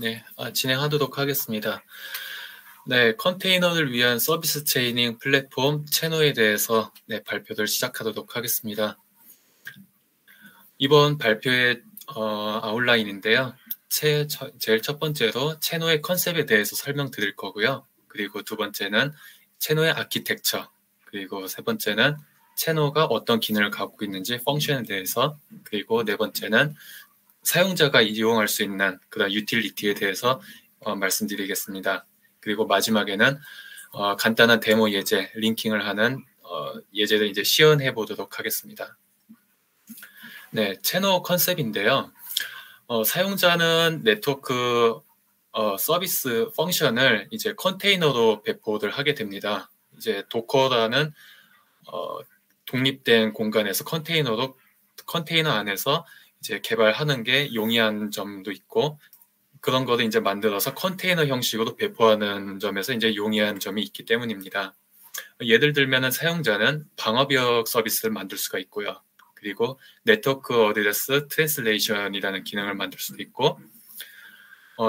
네, 진행하도록 하겠습니다. 네, 컨테이너를 위한 서비스 체이닝 플랫폼 채노에 대해서 발표를 시작하도록 하겠습니다. 이번 발표의 아웃라인인데요. 제일 첫 번째로 채노의 컨셉에 대해서 설명드릴 거고요. 그리고 두 번째는 채노의 아키텍처, 그리고 세 번째는 채노가 어떤 기능을 갖고 있는지 펑션에 대해서, 그리고 네 번째는 사용자가 이용할 수 있는 그런 유틸리티에 대해서 말씀드리겠습니다. 그리고 마지막에는 간단한 데모 예제, 링킹을 하는 예제를 이제 시연해 보도록 하겠습니다. 네, 채널 컨셉인데요. 사용자는 네트워크 서비스 펑션을 이제 컨테이너로 배포를 하게 됩니다. 이제 도커라는 독립된 공간에서 컨테이너 안에서 이제 개발하는 게 용이한 점도 있고, 그런 거를 이제 만들어서 컨테이너 형식으로 배포하는 점에서 이제 용이한 점이 있기 때문입니다. 예를 들면은 사용자는 방어벽 서비스를 만들 수가 있고요. 그리고 네트워크 어드레스 트랜슬레이션이라는 기능을 만들 수도 있고,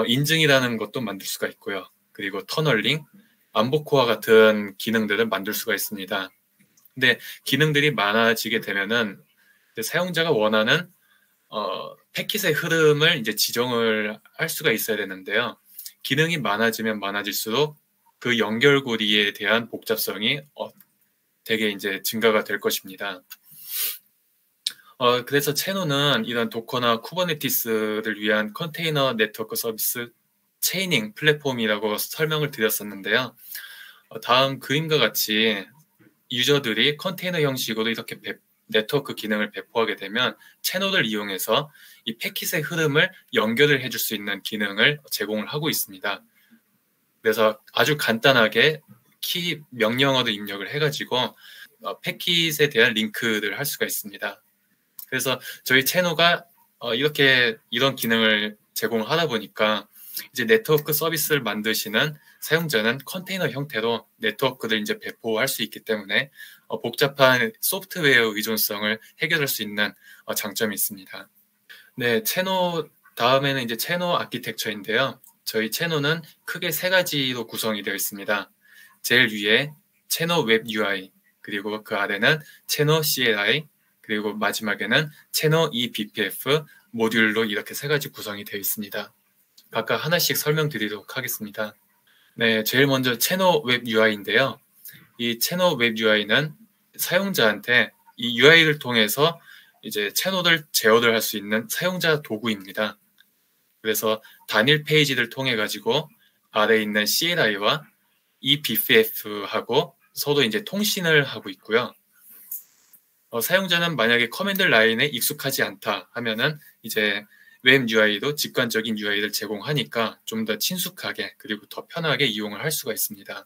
인증이라는 것도 만들 수가 있고요. 그리고 터널링, 안보코어 같은 기능들을 만들 수가 있습니다. 근데 기능들이 많아지게 되면은 사용자가 원하는 패킷의 흐름을 이제 지정을 할 수가 있어야 되는데요. 기능이 많아지면 많아질수록 그 연결고리에 대한 복잡성이 되게 이제 증가가 될 것입니다. 그래서 채노는 이런 도커나 쿠버네티스를 위한 컨테이너 네트워크 서비스 체이닝 플랫폼이라고 설명을 드렸었는데요. 다음 그림과 같이 유저들이 컨테이너 형식으로 이렇게 네트워크 기능을 배포하게 되면 채널을 이용해서 이 패킷의 흐름을 연결을 해줄 수 있는 기능을 제공을 하고 있습니다. 그래서 아주 간단하게 키 명령어를 입력을 해가지고 패킷에 대한 링크를 할 수가 있습니다. 그래서 저희 채널가 이런 기능을 제공하다 보니까 이제 네트워크 서비스를 만드시는 사용자는 컨테이너 형태로 네트워크를 이제 배포할 수 있기 때문에 복잡한 소프트웨어 의존성을 해결할 수 있는 장점이 있습니다. 네, 채널 다음에는 이제 채널 아키텍처인데요. 저희 채널은 크게 세 가지로 구성이 되어 있습니다. 제일 위에 채널 웹 UI, 그리고 그 아래는 채널 CLI, 그리고 마지막에는 채널 eBPF 모듈로 이렇게 세 가지 구성이 되어 있습니다. 각각 하나씩 설명드리도록 하겠습니다. 네, 제일 먼저 채널 웹 UI인데요. 이 채널 웹 UI는 사용자한테 이 UI를 통해서 이제 채널을 제어를 할 수 있는 사용자 도구입니다. 그래서 단일 페이지를 통해 가지고 아래에 있는 CLI와 eBPF하고 서로 이제 통신을 하고 있고요. 사용자는 만약에 커맨드 라인에 익숙하지 않다 하면은 이제 웹 UI도 직관적인 UI를 제공하니까 좀 더 친숙하게 그리고 더 편하게 이용을 할 수가 있습니다.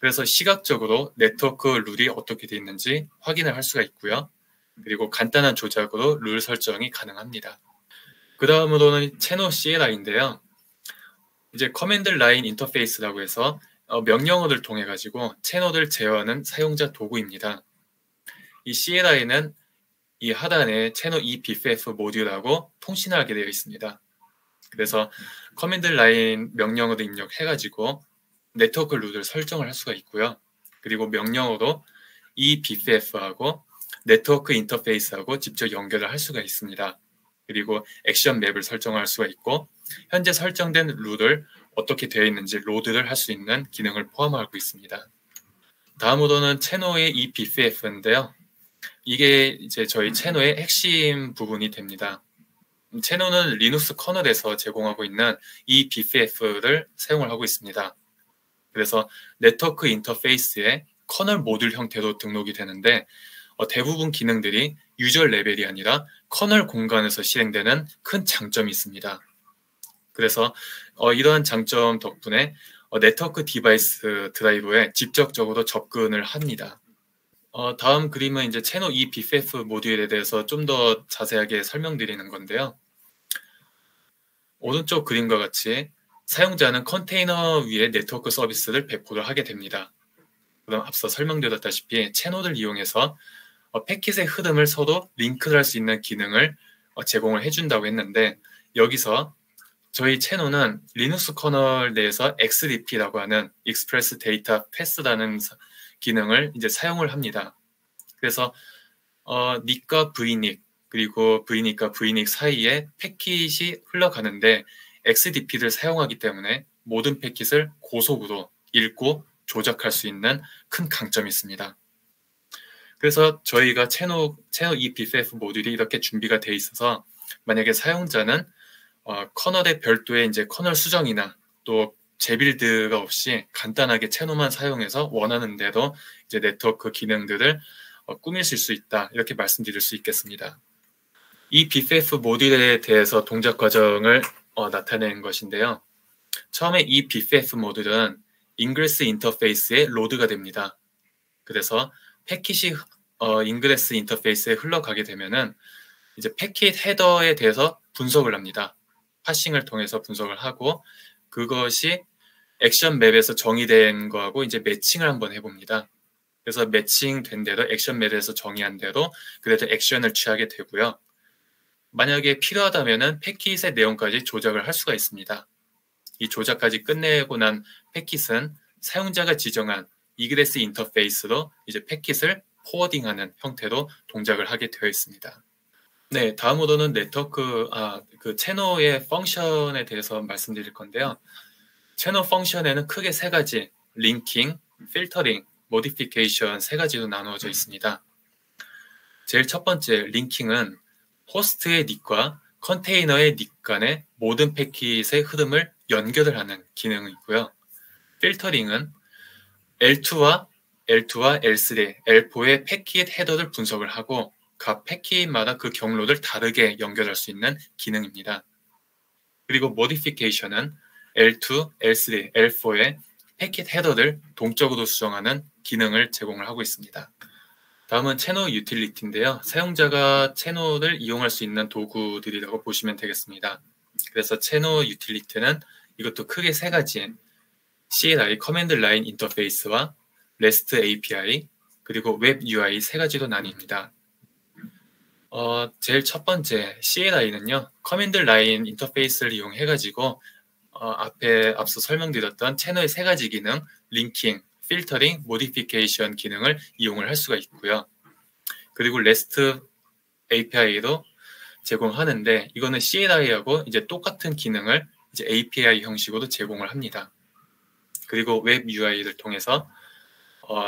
그래서 시각적으로 네트워크 룰이 어떻게 되어 있는지 확인을 할 수가 있고요. 그리고 간단한 조작으로 룰 설정이 가능합니다. 그 다음으로는 채널 CLI인데요. 이제 커맨드 라인 인터페이스라고 해서 명령어를 통해 가지고 채널을 제어하는 사용자 도구입니다. 이 CLI는 이 하단에 채널 eBPF 모듈하고 통신하게 되어 있습니다. 그래서 커맨드 라인 명령어도 입력해가지고 네트워크 룰을 설정을 할 수가 있고요. 그리고 명령어로 eBPF하고 네트워크 인터페이스하고 직접 연결을 할 수가 있습니다. 그리고 액션 맵을 설정할 수가 있고 현재 설정된 룰을 어떻게 되어 있는지 로드를 할 수 있는 기능을 포함하고 있습니다. 다음으로는 채널의 eBPF인데요. 이게 이제 저희 채널의 핵심 부분이 됩니다. 채널은 리눅스 커널에서 제공하고 있는 이 BPF를 사용을 하고 있습니다. 그래서 네트워크 인터페이스에 커널 모듈 형태로 등록이 되는데 대부분 기능들이 유저 레벨이 아니라 커널 공간에서 실행되는 큰 장점이 있습니다. 그래서 이러한 장점 덕분에 네트워크 디바이스 드라이버에 직접적으로 접근을 합니다. 다음 그림은 이제 채널 eBPF 모듈에 대해서 좀 더 자세하게 설명드리는 건데요. 오른쪽 그림과 같이 사용자는 컨테이너 위에 네트워크 서비스를 배포를 하게 됩니다. 그럼 앞서 설명드렸다시피 채널을 이용해서 패킷의 흐름을 서로 링크를 할 수 있는 기능을 제공을 해준다고 했는데 여기서 저희 채노는 리눅스 커널 내에서 XDP라고 하는 Express Data Pass라는 기능을 이제 사용을 합니다. 그래서 닉과 vnic 그리고 vnic과 vnic 사이에 패킷이 흘러가는데 XDP를 사용하기 때문에 모든 패킷을 고속으로 읽고 조작할 수 있는 큰 강점이 있습니다. 그래서 저희가 채노 이 BFF 모듈이 이렇게 준비가 돼 있어서 만약에 사용자는 커널의 별도의 이제 커널 수정이나 또 재빌드가 없이 간단하게 채노만 사용해서 원하는 대로 이제 네트워크 기능들을 꾸미실 수 있다, 이렇게 말씀드릴 수 있겠습니다. 이 BFF 모듈에 대해서 동작 과정을 나타내는 것인데요. 처음에 이 BFF 모듈은 인그레스 인터페이스에 로드가 됩니다. 그래서 패킷이 인그레스 인터페이스에 흘러가게 되면은 이제 패킷 헤더에 대해서 분석을 합니다. 파싱을 통해서 분석을 하고 그것이 액션 맵에서 정의된 거하고 이제 매칭을 한번 해봅니다. 그래서 매칭된 대로 액션 맵에서 정의한 대로 그래도 액션을 취하게 되고요. 만약에 필요하다면은 패킷의 내용까지 조작을 할 수가 있습니다. 이 조작까지 끝내고 난 패킷은 사용자가 지정한 이그레스 인터페이스로 이제 패킷을 포워딩하는 형태로 동작을 하게 되어 있습니다. 네, 다음으로는 그 채노의 펑션에 대해서 말씀드릴 건데요. 채노 펑션에는 크게 세 가지, 링킹, 필터링, 모디피케이션 세 가지로 나누어져 있습니다. 제일 첫 번째, 링킹은 호스트의 닉과 컨테이너의 닉 간의 모든 패킷의 흐름을 연결을 하는 기능이 있고요. 필터링은 L2와 L3, L4의 패킷 헤더를 분석을 하고 각 패킷마다 그 경로를 다르게 연결할 수 있는 기능입니다. 그리고 모디피케이션은 L2, L3, L4의 패킷 헤더를 동적으로 수정하는 기능을 제공을 하고 있습니다. 다음은 채노 유틸리티인데요. 사용자가 채노를 이용할 수 있는 도구들이라고 보시면 되겠습니다. 그래서 채노 유틸리티는 이것도 크게 세 가지, CLI, 커맨드 라인 인터페이스와 REST API, 그리고 웹 UI 세 가지로 나뉩니다. 제일 첫 번째 CLI는요, 커맨드 라인 인터페이스를 이용해가지고 앞서 설명드렸던 채널의 세 가지 기능, 링킹, 필터링, 모디피케이션 기능을 이용을 할 수가 있고요. 그리고 REST API도 제공하는데 이거는 CLI하고 이제 똑같은 기능을 이제 API 형식으로 제공을 합니다. 그리고 웹 UI를 통해서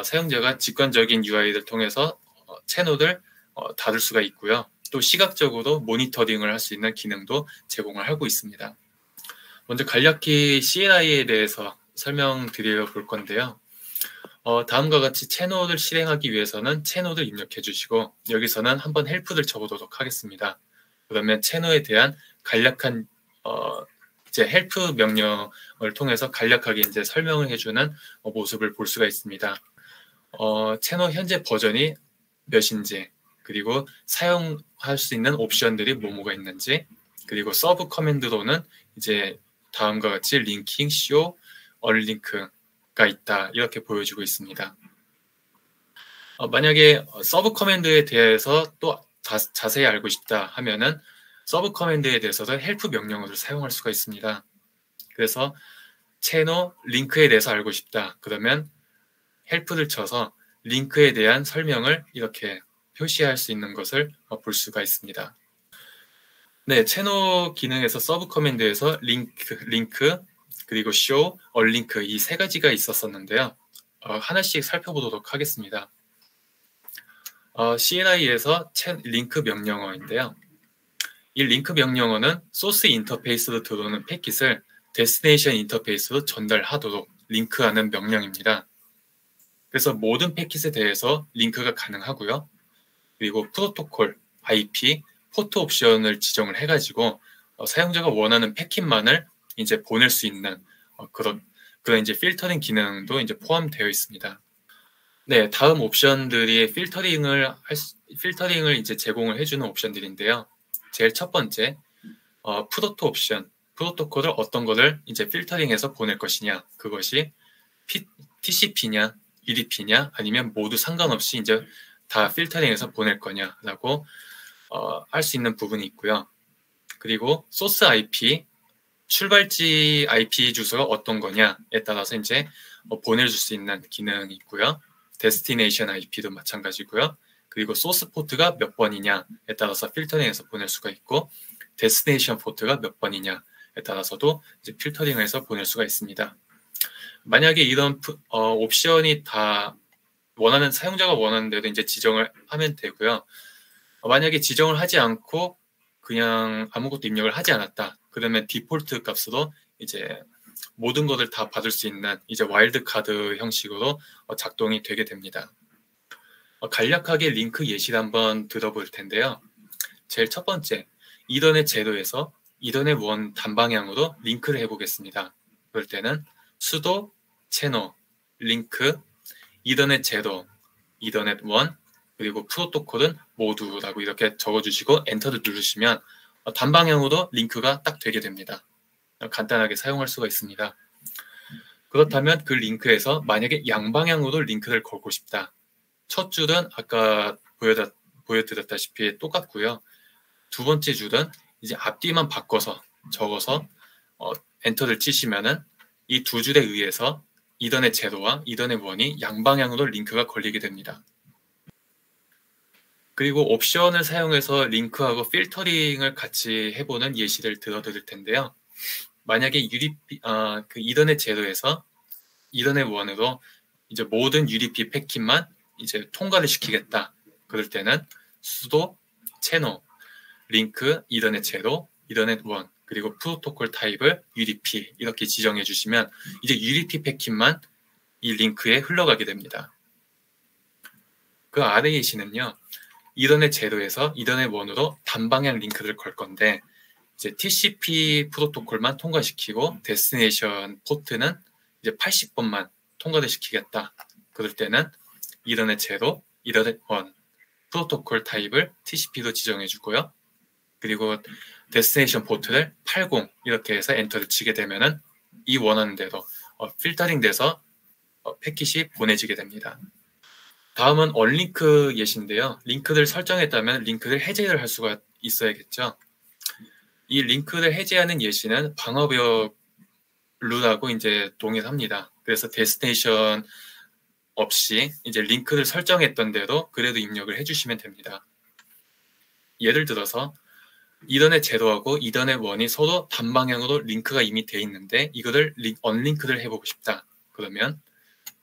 사용자가 직관적인 UI를 통해서 채널을 다룰 수가 있고요. 또 시각적으로 모니터링을 할 수 있는 기능도 제공을 하고 있습니다. 먼저 간략히 CLI에 대해서 설명드려 볼 건데요. 다음과 같이 채널을 실행하기 위해서는 채널을 입력해 주시고 여기서는 한번 헬프를 적어보도록 하겠습니다. 그러면 채널에 대한 간략한 이제 헬프 명령을 통해서 간략하게 이제 설명을 해주는 모습을 볼 수가 있습니다. 채널 현재 버전이 몇인지, 그리고 사용할 수 있는 옵션들이 뭐가 있는지, 그리고 서브 커맨드로는 이제 다음과 같이 링킹, 쇼, 얼링크가 있다, 이렇게 보여주고 있습니다. 만약에 서브 커맨드에 대해서 또 자세히 알고 싶다 하면은 서브 커맨드에 대해서도 헬프 명령어를 사용할 수가 있습니다. 그래서 채널 링크에 대해서 알고 싶다 그러면 헬프를 쳐서 링크에 대한 설명을 이렇게 표시할 수 있는 것을 볼 수가 있습니다. 네, 채널 기능에서 서브 커맨드에서 링크 그리고 쇼, 얼링크 이 세 가지가 있었었는데요. 하나씩 살펴보도록 하겠습니다. CLI에서 링크 명령어인데요. 이 링크 명령어는 소스 인터페이스로 들어오는 패킷을 데스티네이션 인터페이스로 전달하도록 링크하는 명령입니다. 그래서 모든 패킷에 대해서 링크가 가능하고요. 그리고 프로토콜, IP, 포트 옵션을 지정을 해가지고 사용자가 원하는 패킷만을 이제 보낼 수 있는 그런 이제 필터링 기능도 이제 포함되어 있습니다. 네, 다음 옵션들이 필터링을 이제 제공을 해주는 옵션들인데요. 제일 첫 번째, 프로토 옵션, 프로토콜을 어떤 거를 이제 필터링해서 보낼 것이냐, 그것이 TCP냐, UDP냐, 아니면 모두 상관없이 이제 다 필터링해서 보낼 거냐라고 할 수 있는 부분이 있고요. 그리고 소스 IP, 출발지 IP 주소가 어떤 거냐에 따라서 이제 보내줄 수 있는 기능이 있고요. 데스티네이션 IP도 마찬가지고요. 그리고 소스 포트가 몇 번이냐에 따라서 필터링해서 보낼 수가 있고, 데스티네이션 포트가 몇 번이냐에 따라서도 이제 필터링해서 보낼 수가 있습니다. 만약에 이런 옵션이 다 사용자가 원하는 대로 이제 지정을 하면 되고요. 만약에 지정을 하지 않고 그냥 아무것도 입력을 하지 않았다. 그러면 디폴트 값으로 이제 모든 것을 다 받을 수 있는 이제 와일드 카드 형식으로 작동이 되게 됩니다. 간략하게 링크 예시를 한번 들어볼 텐데요. 제일 첫 번째, 이더넷 제로에서 이더넷 원 단방향으로 링크를 해보겠습니다. 그럴 때는 sudo 채널 링크 이더넷 제로, 이더넷 원, 그리고 프로토콜은 모두라고 이렇게 적어주시고 엔터를 누르시면 단방향으로 링크가 딱 되게 됩니다. 간단하게 사용할 수가 있습니다. 그렇다면 그 링크에서 만약에 양방향으로 링크를 걸고 싶다. 첫 줄은 아까 보여드렸다시피 똑같고요. 두 번째 줄은 이제 앞뒤만 바꿔서 적어서 엔터를 치시면은 이 두 줄에 의해서 이더넷 제로와 이더넷 원이 양방향으로 링크가 걸리게 됩니다. 그리고 옵션을 사용해서 링크하고 필터링을 같이 해보는 예시를 들어드릴 텐데요. 만약에 그 이더넷 제로에서 이더넷 원으로 이제 모든 UDP 패킷만 이제 통과를 시키겠다. 그럴 때는 sudo 채널 링크 이더넷 제로, 이더넷 원, 그리고 프로토콜 타입을 UDP 이렇게 지정해 주시면 이제 UDP 패킷만 이 링크에 흘러가게 됩니다. 그 아래 예시는요. 이더넷 제로에서 이더넷 원으로 단방향 링크를 걸 건데 이제 TCP 프로토콜만 통과시키고 데스티네이션 포트는 이제 80번만 통과를 시키겠다. 그럴 때는 이더넷 제로, 이더넷 원 프로토콜 타입을 TCP로 지정해 주고요. 그리고 데스티네이션 포트를 80 이렇게 해서 엔터를 치게 되면은 이 원하는 대로 필터링 돼서 패킷이 보내지게 됩니다. 다음은 언링크 예시인데요. 링크를 설정했다면 링크를 해제를 할 수가 있어야겠죠. 이 링크를 해제하는 예시는 방어벽 룰하고 이제 동일합니다. 그래서 데스티네이션 없이 이제 링크를 설정했던 대로 그래도 입력을 해주시면 됩니다. 예를 들어서 이더넷 제로하고 이더넷 원이 서로 단방향으로 링크가 이미 돼 있는데 이거를 언링크를 해보고 싶다. 그러면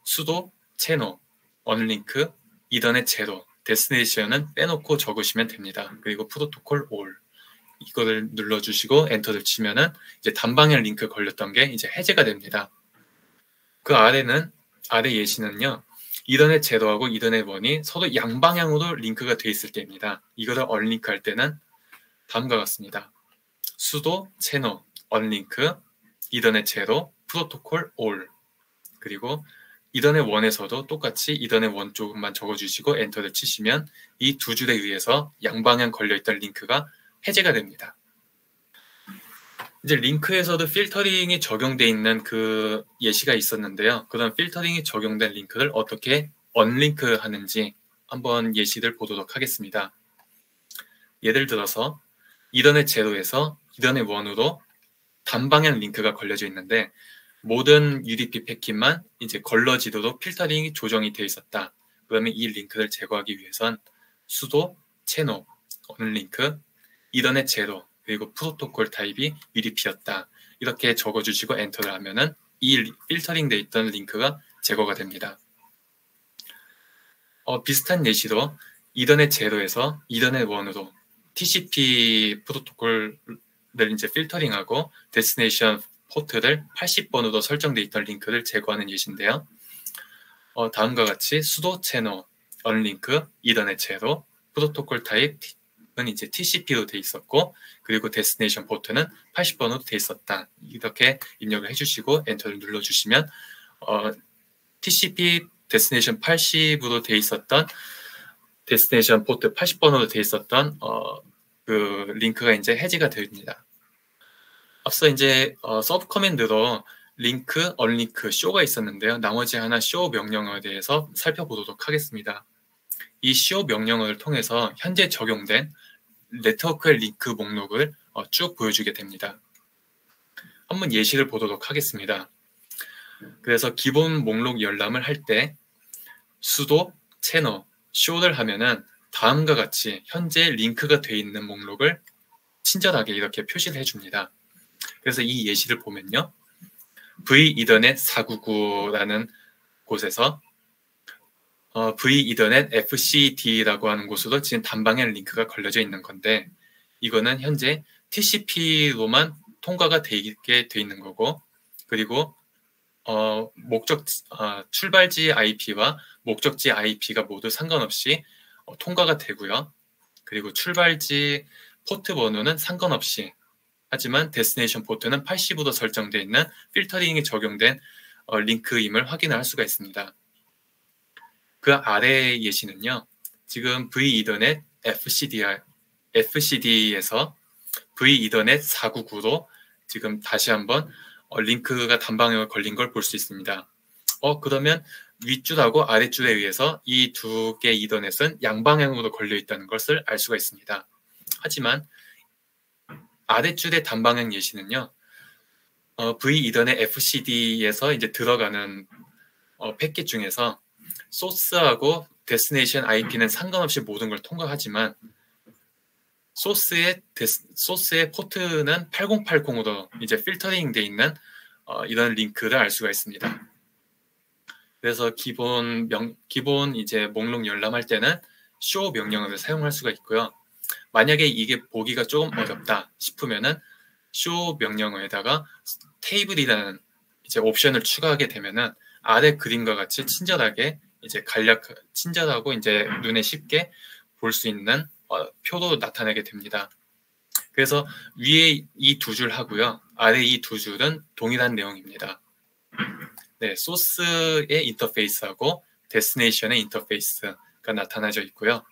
sudo 채널 언링크 이더넷 제로 데스티네이션은 빼놓고 적으시면 됩니다. 그리고 프로토콜 all 이거를 눌러주시고 엔터를 치면은 이제 단방향 링크 걸렸던 게 이제 해제가 됩니다. 그 아래 예시는요. 이더넷 제로하고 이더넷 원이 서로 양방향으로 링크가 돼 있을 때입니다. 이거를 언링크 할 때는 다음과 같습니다. sudo 채널 언링크 이더넷 제로 프로토콜 all 그리고 이더넷 원에서도 똑같이 이더넷 원 쪽만 적어주시고 엔터를 치시면 이 두 줄에 의해서 양방향 걸려있던 링크가 해제가 됩니다. 이제 링크에서도 필터링이 적용되어 있는 그 예시가 있었는데요. 그런 필터링이 적용된 링크를 어떻게 언링크 하는지 한번 예시를 보도록 하겠습니다. 예를 들어서 이더넷 제로에서 이더넷 원으로 단방향 링크가 걸려져 있는데 모든 UDP 패킷만 이제 걸러지도록 필터링이 조정이 되어 있었다. 그러면 이 링크를 제거하기 위해선 sudo 채널 언링크 이더넷 제로 그리고 프로토콜 타입이 UDP였다. 이렇게 적어주시고 엔터를 하면은 이 필터링 돼 있던 링크가 제거가 됩니다. 비슷한 예시로 이더넷 제로에서 이더넷 원으로 TCP 프로토콜을 이제 필터링하고 데스티네이션 포트를 80번으로 설정되어 있던 링크를 제거하는 예시인데요. 다음과 같이 sudo 채널 언링크 이더넷 제로 프로토콜 타입은 이제 TCP로 돼 있었고 그리고 데스티네이션 포트는 80번으로 돼 있었다. 이렇게 입력을 해주시고 엔터를 눌러주시면 TCP 데스티네이션 80으로 돼 있었던 데스티네이션 포트 80번으로 돼 있었던 그 링크가 이제 해제가 됩니다. 앞서 이제 서브 커맨드로 링크, 언링크, 쇼가 있었는데요. 나머지 하나 쇼 명령어에 대해서 살펴보도록 하겠습니다. 이 쇼 명령어를 통해서 현재 적용된 네트워크의 링크 목록을 쭉 보여주게 됩니다. 한번 예시를 보도록 하겠습니다. 그래서 기본 목록 열람을 할 때 수도 채널 show를 하면은 다음과 같이 현재 링크가 되어 있는 목록을 친절하게 이렇게 표시를 해줍니다. 그래서 이 예시를 보면요. v-ethernet 499라는 곳에서 v-ethernet fcd라고 하는 곳으로 지금 단방향 링크가 걸려져 있는 건데 이거는 현재 TCP로만 통과가 되게 돼 있는 거고 그리고 출발지 IP와 목적지 IP가 모두 상관없이 통과가 되고요. 그리고 출발지 포트 번호는 상관없이 하지만 데스티네이션 포트는 80으로 설정되어 있는 필터링이 적용된 링크임을 확인할 수가 있습니다. 그 아래 예시는요. 지금 v-ethernet FCD에서 v-ethernet 499로 지금 다시 한번 링크가 단방향으로 걸린 걸 볼 수 있습니다. 그러면 윗줄하고 아랫줄에 의해서 이 두 개의 이더넷은 양방향으로 걸려 있다는 것을 알 수가 있습니다. 하지만 아랫줄의 단방향 예시는요. v-ethernet FCD에서 이제 들어가는 패킷 중에서 소스하고 데스티네이션 IP는 상관없이 모든 걸 통과하지만 소스의 포트는 8080으로 이제 필터링 돼 있는 이런 링크를 알 수가 있습니다. 그래서 기본 이제 목록 열람할 때는 show 명령어를 사용할 수가 있고요. 만약에 이게 보기가 조금 어렵다 싶으면은 show 명령어에다가 테이블이라는 이제 옵션을 추가하게 되면은 아래 그림과 같이 친절하게 이제 친절하고 이제 눈에 쉽게 볼 수 있는 표로 나타내게 됩니다. 그래서 위에 이 두 줄 하고요. 아래 이 두 줄은 동일한 내용입니다. 네, 소스의 인터페이스하고 데스티네이션의 인터페이스가 나타나져 있고요.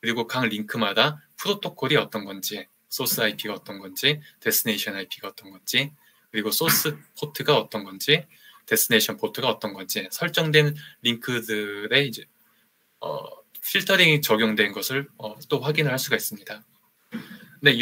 그리고 각 링크마다 프로토콜이 어떤 건지, 소스 IP가 어떤 건지, 데스티네이션 IP가 어떤 건지, 그리고 소스 포트가 어떤 건지, 데스티네이션 포트가 어떤 건지 설정된 링크들의 이제 필터링이 적용된 것을 또 확인을 할 수가 있습니다. 네,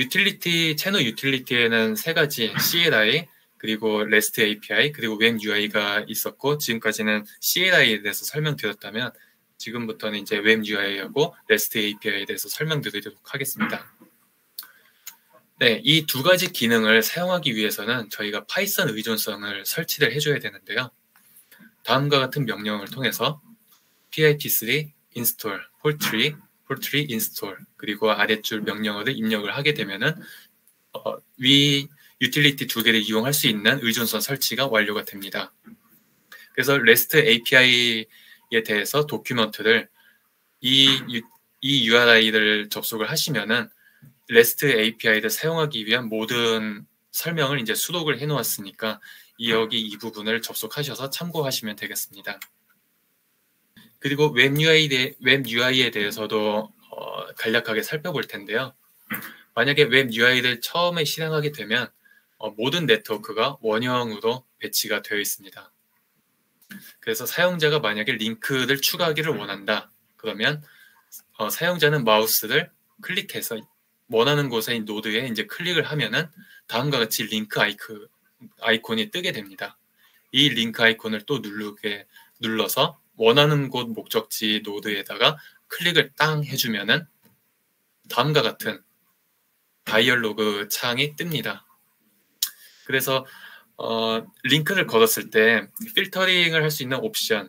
채널 유틸리티에는 세 가지 CLI, 그리고 REST API, 그리고 Web UI가 있었고 지금까지는 CLI에 대해서 설명드렸다면 지금부터는 이제 Web UI하고 REST API에 대해서 설명드리도록 하겠습니다. 네, 이 두 가지 기능을 사용하기 위해서는 저희가 파이썬 의존성을 설치를 해줘야 되는데요. 다음과 같은 명령을 통해서 pip3 install poultry install 그리고 아랫줄 명령어를 입력을 하게 되면은 위 유틸리티 두 개를 이용할 수 있는 의존성 설치가 완료가 됩니다. 그래서 REST API에 대해서 도큐먼트를 이 URI를 접속을 하시면은 REST API를 사용하기 위한 모든 설명을 이제 수록을 해 놓았으니까 여기 이 부분을 접속하셔서 참고하시면 되겠습니다. 그리고 웹 UI에 대해서도 간략하게 살펴볼 텐데요. 만약에 웹 UI를 처음에 실행하게 되면 모든 네트워크가 원형으로 배치가 되어 있습니다. 그래서 사용자가 만약에 링크를 추가하기를 원한다. 그러면 사용자는 마우스를 클릭해서 원하는 곳의 노드에 이제 클릭을 하면은 다음과 같이 링크 아이콘이 뜨게 됩니다. 이 링크 아이콘을 또 눌러서 원하는 곳 목적지 노드에다가 클릭을 땅 해주면은 다음과 같은 다이얼로그 창이 뜹니다. 그래서 링크를 걸었을 때 필터링을 할 수 있는 옵션,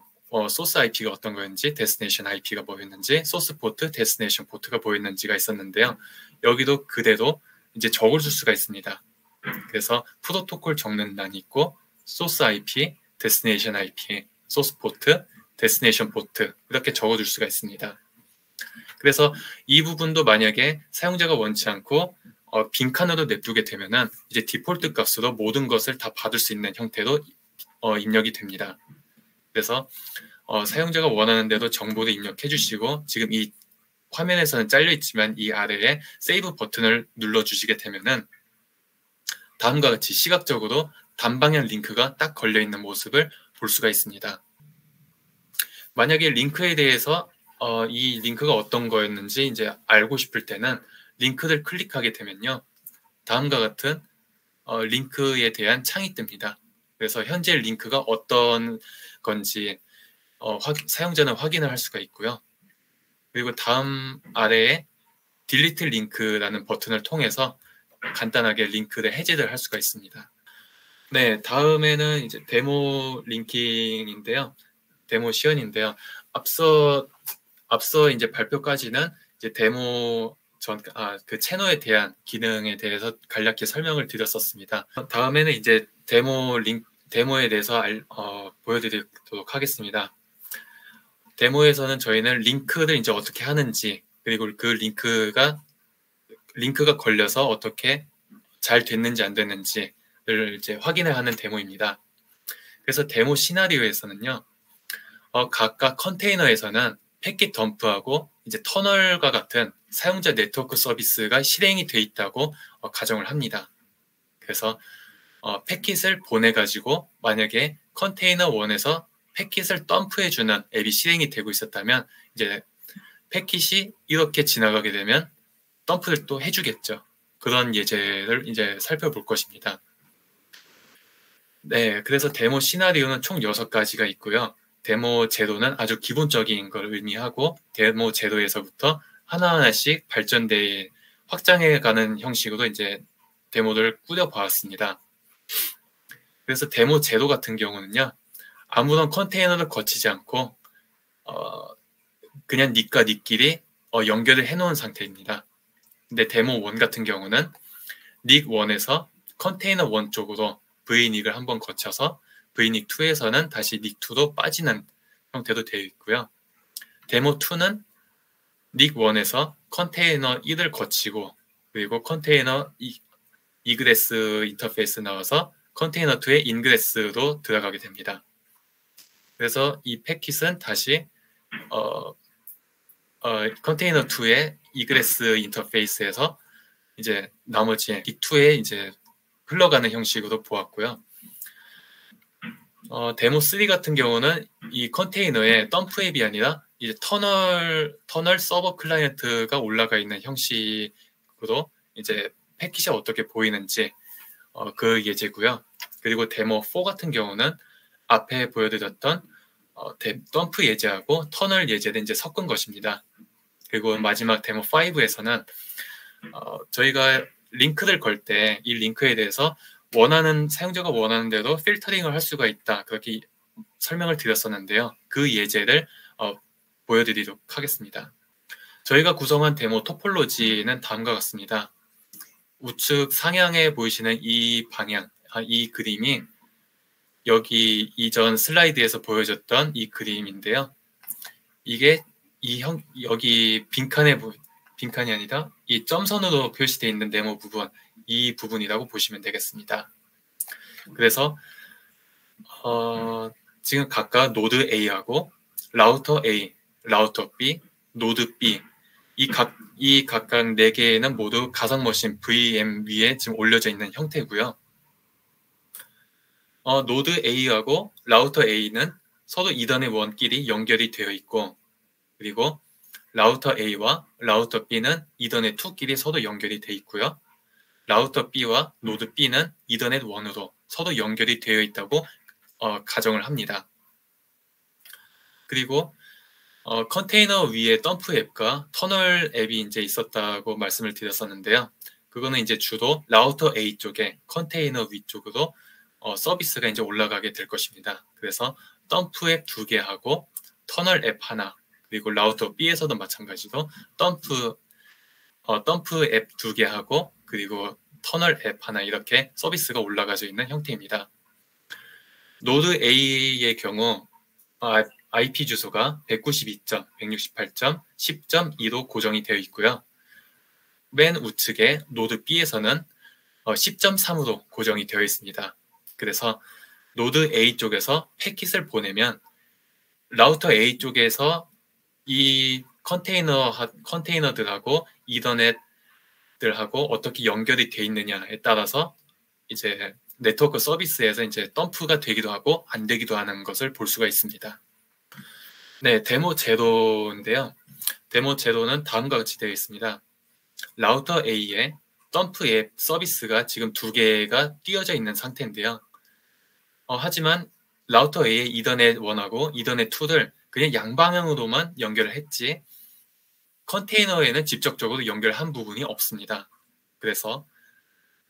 소스 IP가 어떤 거였는지, 데스티네이션 IP가 뭐였는지, 소스 포트, 데스티네이션 포트가 뭐였는지가 있었는데요. 여기도 그대로 이제 적어줄 수가 있습니다. 그래서 프로토콜 적는 란이 있고 소스 IP, 데스티네이션 IP, 소스 포트, 데스티네이션 포트 이렇게 적어줄 수가 있습니다. 그래서 이 부분도 만약에 사용자가 원치 않고 빈칸으로 냅두게 되면은 이제 디폴트 값으로 모든 것을 다 받을 수 있는 형태로 입력이 됩니다. 그래서 사용자가 원하는 대로 정보를 입력해 주시고 지금 이 화면에서는 잘려 있지만 이 아래에 세이브 버튼을 눌러 주시게 되면은 다음과 같이 시각적으로 단방향 링크가 딱 걸려 있는 모습을 볼 수가 있습니다. 만약에 링크에 대해서 이 링크가 어떤 거였는지 이제 알고 싶을 때는 링크를 클릭하게 되면요. 다음과 같은 링크에 대한 창이 뜹니다. 그래서 현재 링크가 어떤 건지 사용자는 확인을 할 수가 있고요. 그리고 다음 아래에 딜리트 링크라는 버튼을 통해서 간단하게 링크를 해제를 할 수가 있습니다. 네, 다음에는 이제 데모 링킹인데요. 데모 시연인데요. 앞서 이제 발표까지는 이제 그 채널에 대한 기능에 대해서 간략히 설명을 드렸었습니다. 다음에는 이제 데모에 대해서 보여드리도록 하겠습니다. 데모에서는 저희는 링크를 이제 어떻게 하는지, 그리고 그 링크가 걸려서 어떻게 잘 됐는지 안 됐는지를 이제 확인을 하는 데모입니다. 그래서 데모 시나리오에서는요, 각각 컨테이너에서는 패킷 덤프하고 이제 터널과 같은 사용자 네트워크 서비스가 실행이 돼 있다고 가정을 합니다. 그래서 패킷을 보내가지고 만약에 컨테이너 1에서 패킷을 덤프해주는 앱이 실행이 되고 있었다면 이제 패킷이 이렇게 지나가게 되면 덤프를 또 해주겠죠. 그런 예제를 이제 살펴볼 것입니다. 네, 그래서 데모 시나리오는 총 6가지가 있고요. 데모 제도는 아주 기본적인 걸 의미하고 데모 제도에서부터 하나하나씩 확장해가는 형식으로 이제 데모를 꾸려보았습니다. 그래서 데모 제도 같은 경우는요, 아무런 컨테이너를 거치지 않고 그냥 닉과 닉끼리 연결을 해놓은 상태입니다. 근데 데모 1 같은 경우는 닉 1에서 컨테이너 1 쪽으로 vnic을 한번 거쳐서 vnic 2에서는 다시 닉 2로 빠지는 형태로 되어 있고요. 데모 2는 닉 1에서 컨테이너 1을 거치고 그리고 컨테이너 이그레스 인터페이스 나와서 컨테이너 2의 인그레스로 들어가게 됩니다. 그래서 이 패킷은 다시 컨테이너 2의 이그레스 인터페이스에서 이제 나머지 닉 2에 이제 흘러가는 형식으로 보았고요. 데모 3 같은 경우는 이 컨테이너에 덤프 앱이 아니라 이제 터널 서버 클라이언트가 올라가 있는 형식으로 이제 패킷이 어떻게 보이는지 그 예제고요. 그리고 데모 4 같은 경우는 앞에 보여드렸던 덤프 예제하고 터널 예제를 이제 섞은 것입니다. 그리고 마지막 데모 5에서는 저희가 링크를 걸 때 이 링크에 대해서 사용자가 원하는 대로 필터링을 할 수가 있다. 그렇게 설명을 드렸었는데요. 그 예제를 보여드리도록 하겠습니다. 저희가 구성한 데모 토폴로지는 다음과 같습니다. 우측 상향에 보이시는 이 방향, 이 그림이 여기 이전 슬라이드에서 보여줬던 이 그림인데요. 이게 여기 빈칸이 아니라 이 점선으로 표시되어 있는 네모 부분, 이 부분이라고 보시면 되겠습니다. 그래서 지금 각각 노드 A하고 라우터 A, 라우터 B, 노드 B 이 각각 4개는 모두 가상 머신 VM 위에 지금 올려져 있는 형태고요. 노드 A하고 라우터 A는 서로 이더넷 1끼리 연결이 되어 있고 그리고 라우터 A와 라우터 B는 이더넷 2끼리 서로 연결이 되어 있고요. 라우터 B와 노드 B는 이더넷 1으로 서로 연결이 되어 있다고 가정을 합니다. 그리고 컨테이너 위에 덤프 앱과 터널 앱이 이제 있었다고 말씀을 드렸었는데요. 그거는 이제 주로 라우터 A 쪽에 컨테이너 위쪽으로 서비스가 이제 올라가게 될 것입니다. 그래서 덤프 앱 2개 하고 터널 앱 하나 그리고 라우터 B에서도 마찬가지로 덤프 앱 2개 하고 그리고 터널 앱 하나 이렇게 서비스가 올라가져 있는 형태입니다. 노드 A의 경우 IP 주소가 192.168.10.2로 고정이 되어 있고요. 맨 우측에 노드 B에서는 10.3으로 고정이 되어 있습니다. 그래서 노드 A 쪽에서 패킷을 보내면 라우터 A 쪽에서 이 컨테이너들하고 이더넷들하고 어떻게 연결이 되어 있느냐에 따라서 이제 네트워크 서비스에서 이제 덤프가 되기도 하고 안 되기도 하는 것을 볼 수가 있습니다. 네, 데모 제도인데요. 데모 제도는 다음과 같이 되어 있습니다. 라우터 A에 덤프 앱 서비스가 지금 두 개가 띄어져 있는 상태인데요. 하지만 라우터 A의 이더넷 1하고 이더넷 2를 그냥 양방향으로만 연결을 했지 컨테이너에는 직접적으로 연결한 부분이 없습니다. 그래서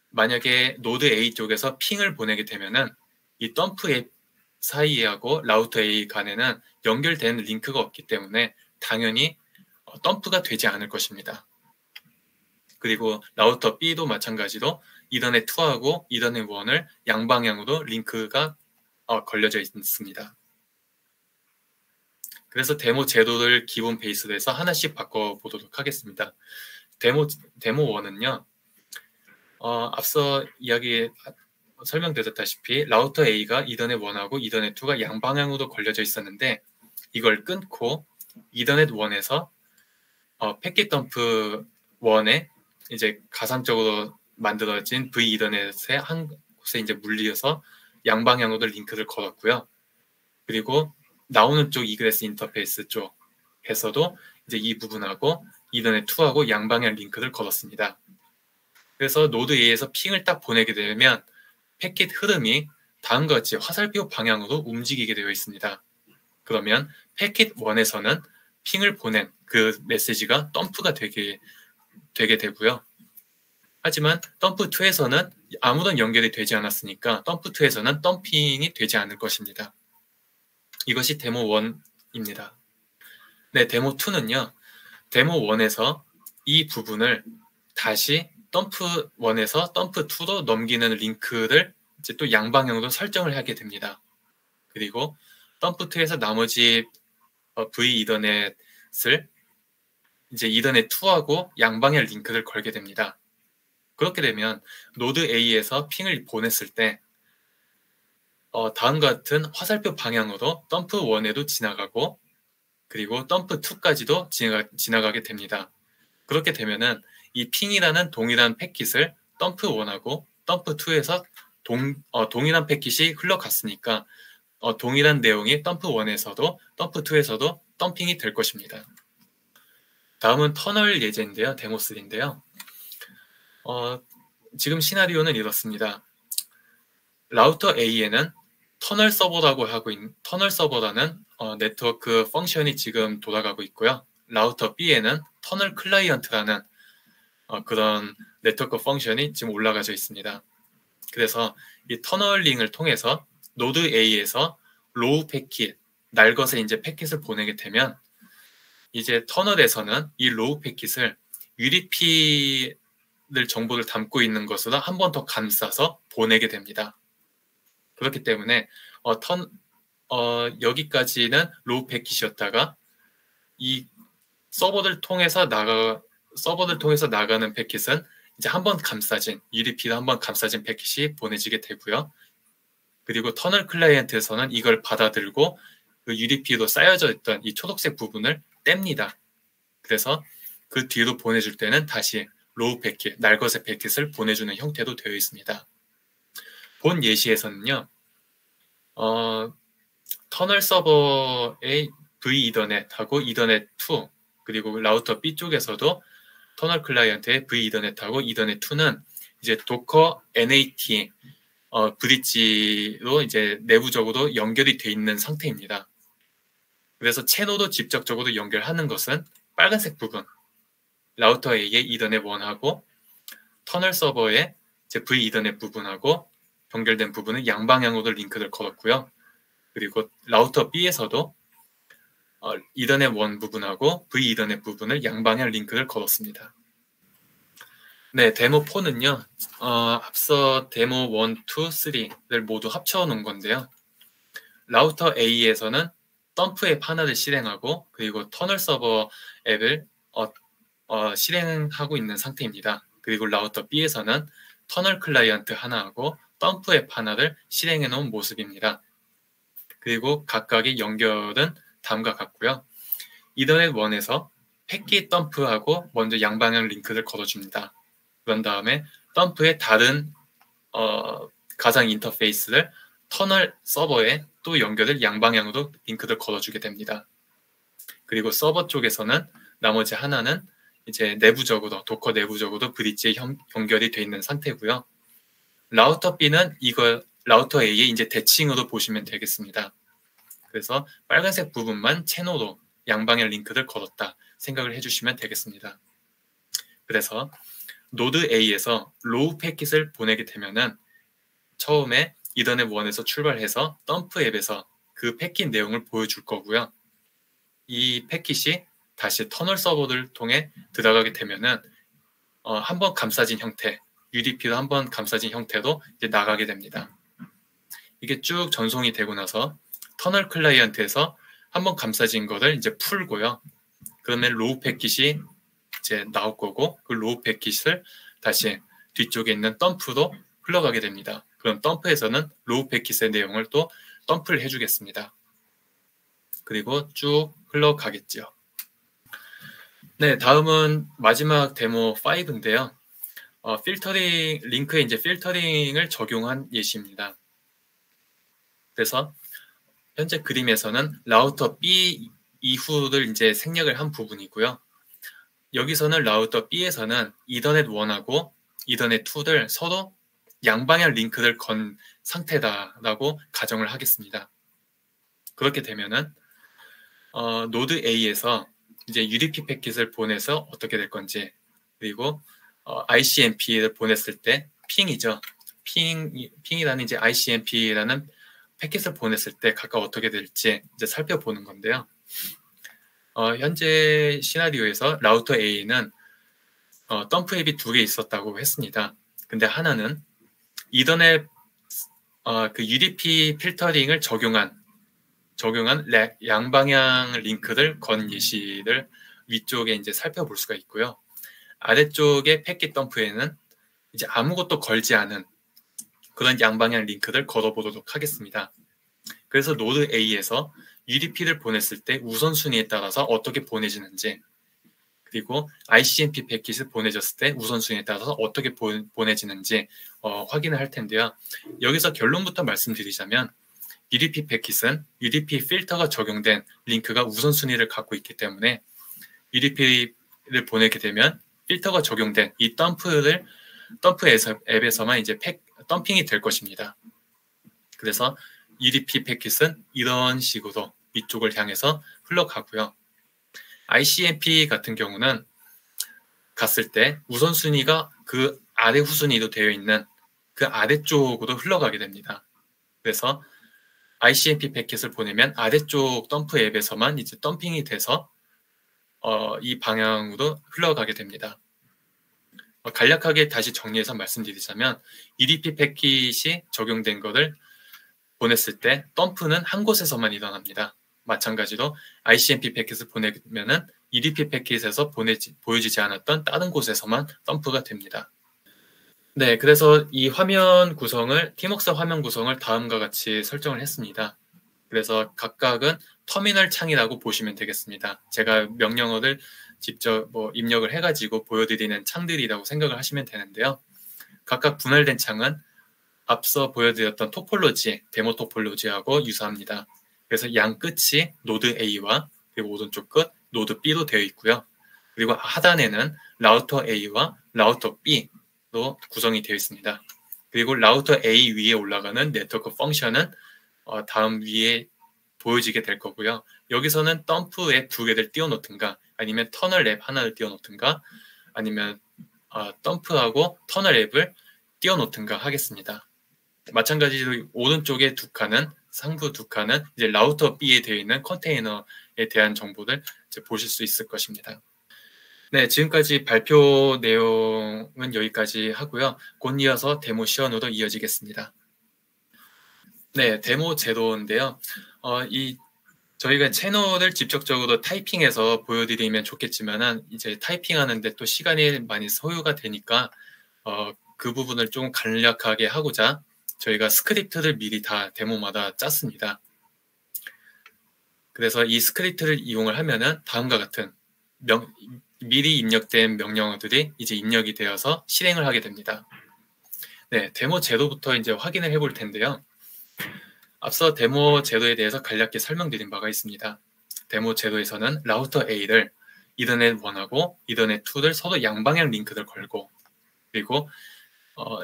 만약에 노드 A 쪽에서 핑을 보내게 되면은 이 덤프 앱 사이하고 라우터 A 간에는 연결된 링크가 없기 때문에 당연히 덤프가 되지 않을 것입니다. 그리고 라우터 B도 마찬가지로 이더넷 2하고 이더넷 1을 양방향으로 링크가 걸려져 있습니다. 그래서 데모 제도를 기본 베이스로 해서 하나씩 바꿔보도록 하겠습니다. 데모 1은요. 앞서 설명드렸다시피 라우터 A가 이더넷 1하고 이더넷 2가 양방향으로 걸려져 있었는데 이걸 끊고 이더넷 1에서 패킷 덤프 1에 이제 가상적으로 만들어진 V 이더넷의 한 곳에 이제 물리어서 양방향으로 링크를 걸었고요. 그리고 나오는 쪽 이그레스 인터페이스 쪽에서도 이제 이 부분하고 이더넷 2하고 양방향 링크를 걸었습니다. 그래서 노드 A에서 핑을 딱 보내게 되면 패킷 흐름이 다음과 같이 화살표 방향으로 움직이게 되어 있습니다. 그러면 패킷 1에서는 핑을 보낸 그 메시지가 덤프가 되게 되고요. 하지만 덤프 2에서는 아무런 연결이 되지 않았으니까 덤프 2에서는 덤핑이 되지 않을 것입니다. 이것이 데모 1입니다. 네, 데모 2는요. 데모 1에서 이 부분을 다시 덤프 1에서 덤프 2로 넘기는 링크를 이제 또 양방향으로 설정을 하게 됩니다. 그리고 덤프 2에서 나머지 V 이더넷을 이제 이더넷 2하고 양방향 링크를 걸게 됩니다. 그렇게 되면 노드 A에서 핑을 보냈을 때 다음과 같은 화살표 방향으로 덤프 1에도 지나가고 그리고 덤프 2까지도 지나가게 됩니다. 그렇게 되면은 이 핑이라는 동일한 패킷을 덤프 1하고 덤프 2에서 동일한 패킷이 흘러갔으니까 동일한 내용이 덤프 1에서도 덤프 2에서도 덤핑이 될 것입니다. 다음은 터널 예제인데요. 데모 3인데요. 지금 시나리오는 이렇습니다. 라우터 A에는 터널 서버라는 네트워크 펑션이 지금 돌아가고 있고요. 라우터 B에는 터널 클라이언트라는 그런 네트워크 펑션이 지금 올라가져 있습니다. 그래서 이 터널링을 통해서 노드 A에서 로우 패킷, 날 것에 이제 패킷을 보내게 되면 이제 터널에서는 이 로우 패킷을 UDP 정보를 담고 있는 것으로 한 번 더 감싸서 보내게 됩니다. 그렇기 때문에 여기까지는 로우 패킷이었다가 이 서버를 통해서 나가는 패킷은 이제 한번 감싸진 UDP로 한번 감싸진 패킷이 보내지게 되고요. 그리고 터널 클라이언트에서는 이걸 받아들고 그 UDP로 쌓여져 있던 이 초록색 부분을 뗍니다. 그래서 그 뒤로 보내줄 때는 다시 로우 패킷, 날것의 패킷을 보내주는 형태로 되어 있습니다. 본 예시에서는요, 터널 서버의 V 이더넷하고 이더넷 2 그리고 라우터 B 쪽에서도 터널 클라이언트의 V 이더넷하고 이더넷 2는 이제 도커 NAT 브릿지로 이제 내부적으로 연결이 돼 있는 상태입니다. 그래서 채널도 직접적으로 연결하는 것은 빨간색 부분, 라우터 A의 이더넷 1하고 터널 서버의 이제 V 이더넷 부분하고 연결된 부분은 양방향으로 링크를 걸었고요. 그리고 라우터 B에서도 이더넷 1 부분하고 V 이더넷 부분을 양방향 링크를 걸었습니다. 네, 데모 4는요. 앞서 데모 1, 2, 3를 모두 합쳐 놓은 건데요. 라우터 A에서는 덤프 앱 하나를 실행하고 그리고 터널 서버 앱을 실행하고 있는 상태입니다. 그리고 라우터 B에서는 터널 클라이언트 하나하고 덤프 앱 하나를 실행해 놓은 모습입니다. 그리고 각각의 연결은 다음과 같고요. 이더넷 1에서 패킷 덤프하고 먼저 양방향 링크를 걸어줍니다. 그런 다음에 덤프의 다른 가상 인터페이스를 터널 서버에 또 연결을 양방향으로 링크를 걸어주게 됩니다. 그리고 서버 쪽에서는 나머지 하나는 이제 내부적으로 도커 내부적으로 브릿지에 연결이 되어 있는 상태고요. 라우터 B는 이걸 라우터 A의 이제 대칭으로 보시면 되겠습니다. 그래서 빨간색 부분만 채널로 양방향 링크를 걸었다 생각을 해주시면 되겠습니다. 그래서 노드 A에서 로우 패킷을 보내게 되면은 처음에 이더넷 1에서 출발해서 덤프 앱에서 그 패킷 내용을 보여줄 거고요. 이 패킷이 다시 터널 서버를 통해 들어가게 되면은 한번 감싸진 형태, UDP로 한번 감싸진 형태로 이제 나가게 됩니다. 이게 쭉 전송이 되고 나서 터널 클라이언트에서 한번 감싸진 거를 이제 풀고요. 그러면 로우 패킷이 이제 나올 거고 그 로우 패킷을 다시 뒤쪽에 있는 덤프로 흘러가게 됩니다. 그럼 덤프에서는 로우 패킷의 내용을 또 덤프를 해주겠습니다. 그리고 쭉 흘러가겠죠. 네, 다음은 마지막 데모 5인데요. 필터링, 링크에 이제 필터링을 적용한 예시입니다. 그래서 현재 그림에서는 라우터 B 이후를 이제 생략을 한 부분이고요. 여기서는 라우터 B에서는 이더넷 1하고 이더넷 2를 서로 양방향 링크를 건 상태다라고 가정을 하겠습니다. 그렇게 되면은 노드 A에서 이제 UDP 패킷을 보내서 어떻게 될 건지, 그리고 ICMP를 보냈을 때 핑이죠. 핑이라는 이제 ICMP라는 패킷을 보냈을 때 각각 어떻게 될지 이제 살펴보는 건데요. 현재 시나리오에서 라우터 A는 덤프 앱이 2개 있었다고 했습니다. 근데 하나는 이더넷 그 UDP 필터링을 적용한 양방향 링크를 건 예시를 위쪽에 이제 살펴볼 수가 있고요. 아래쪽의 패킷 덤프에는 이제 아무것도 걸지 않은 그런 양방향 링크를 걸어보도록 하겠습니다. 그래서 노드 A에서 UDP를 보냈을 때 우선순위에 따라서 어떻게 보내지는지, 그리고 ICMP 패킷을 보내졌을 때 우선순위에 따라서 어떻게 보내지는지 확인을 할 텐데요. 여기서 결론부터 말씀드리자면 UDP 패킷은 UDP 필터가 적용된 링크가 우선순위를 갖고 있기 때문에 UDP를 보내게 되면 필터가 적용된 이 덤프 앱에서만 이제 덤핑이 될 것입니다. 그래서 UDP 패킷은 이런 식으로 위쪽을 향해서 흘러가고요. ICMP 같은 경우는 갔을 때 우선순위가 그 아래 후순위로 되어 있는 그 아래쪽으로 흘러가게 됩니다. 그래서 ICMP 패킷을 보내면 아래쪽 덤프 앱에서만 이제 덤핑이 돼서 이 방향으로 흘러가게 됩니다. 간략하게 다시 정리해서 말씀드리자면 UDP 패킷이 적용된 것을 보냈을 때 덤프는 한 곳에서만 일어납니다. 마찬가지로 ICMP 패킷을 보내면은 UDP 패킷에서 보여지지 않았던 다른 곳에서만 덤프가 됩니다. 네, 그래서 이 화면 구성을 티목사 화면 구성을 다음과 같이 설정을 했습니다. 그래서 각각은 터미널 창이라고 보시면 되겠습니다. 제가 명령어를 직접 입력을 해가지고 보여드리는 창들이라고 생각을 하시면 되는데요. 각각 분할된 창은 앞서 보여드렸던 토폴로지, 데모 토폴로지하고 유사합니다. 그래서 양 끝이 노드 A와 그리고 오른쪽 끝 노드 B로 되어 있고요. 그리고 하단에는 라우터 A와 라우터 B로 구성이 되어 있습니다. 그리고 라우터 A 위에 올라가는 네트워크 펑션은 다음 위에 보여지게 될 거고요. 여기서는 덤프 앱 2개를 띄워놓든가 아니면 터널 앱 하나를 띄워놓든가 아니면 덤프하고 터널 앱을 띄워놓든가 하겠습니다. 마찬가지로 오른쪽에 두 칸은 상부 두 칸은 이제 라우터 B에 되어 있는 컨테이너에 대한 정보를 이제 보실 수 있을 것입니다. 네, 지금까지 발표 내용은 여기까지 하고요. 곧 이어서 데모 시연으로 이어지겠습니다. 네, 데모 제도인데요. 저희가 채널을 직접적으로 타이핑해서 보여드리면 좋겠지만은 이제 타이핑하는데 또 시간이 많이 소요가 되니까 그 부분을 좀 간략하게 하고자 저희가 스크립트를 미리 다 데모마다 짰습니다. 그래서 이 스크립트를 이용을 하면은 다음과 같은 미리 입력된 명령어들이 이제 입력이 되어서 실행을 하게 됩니다. 네, 데모 제도부터 이제 확인을 해볼 텐데요. 앞서 데모 제도에 대해서 간략히 설명드린 바가 있습니다. 데모 제도에서는 라우터 A를 이더넷 1하고 이더넷 2를 서로 양방향 링크를 걸고, 그리고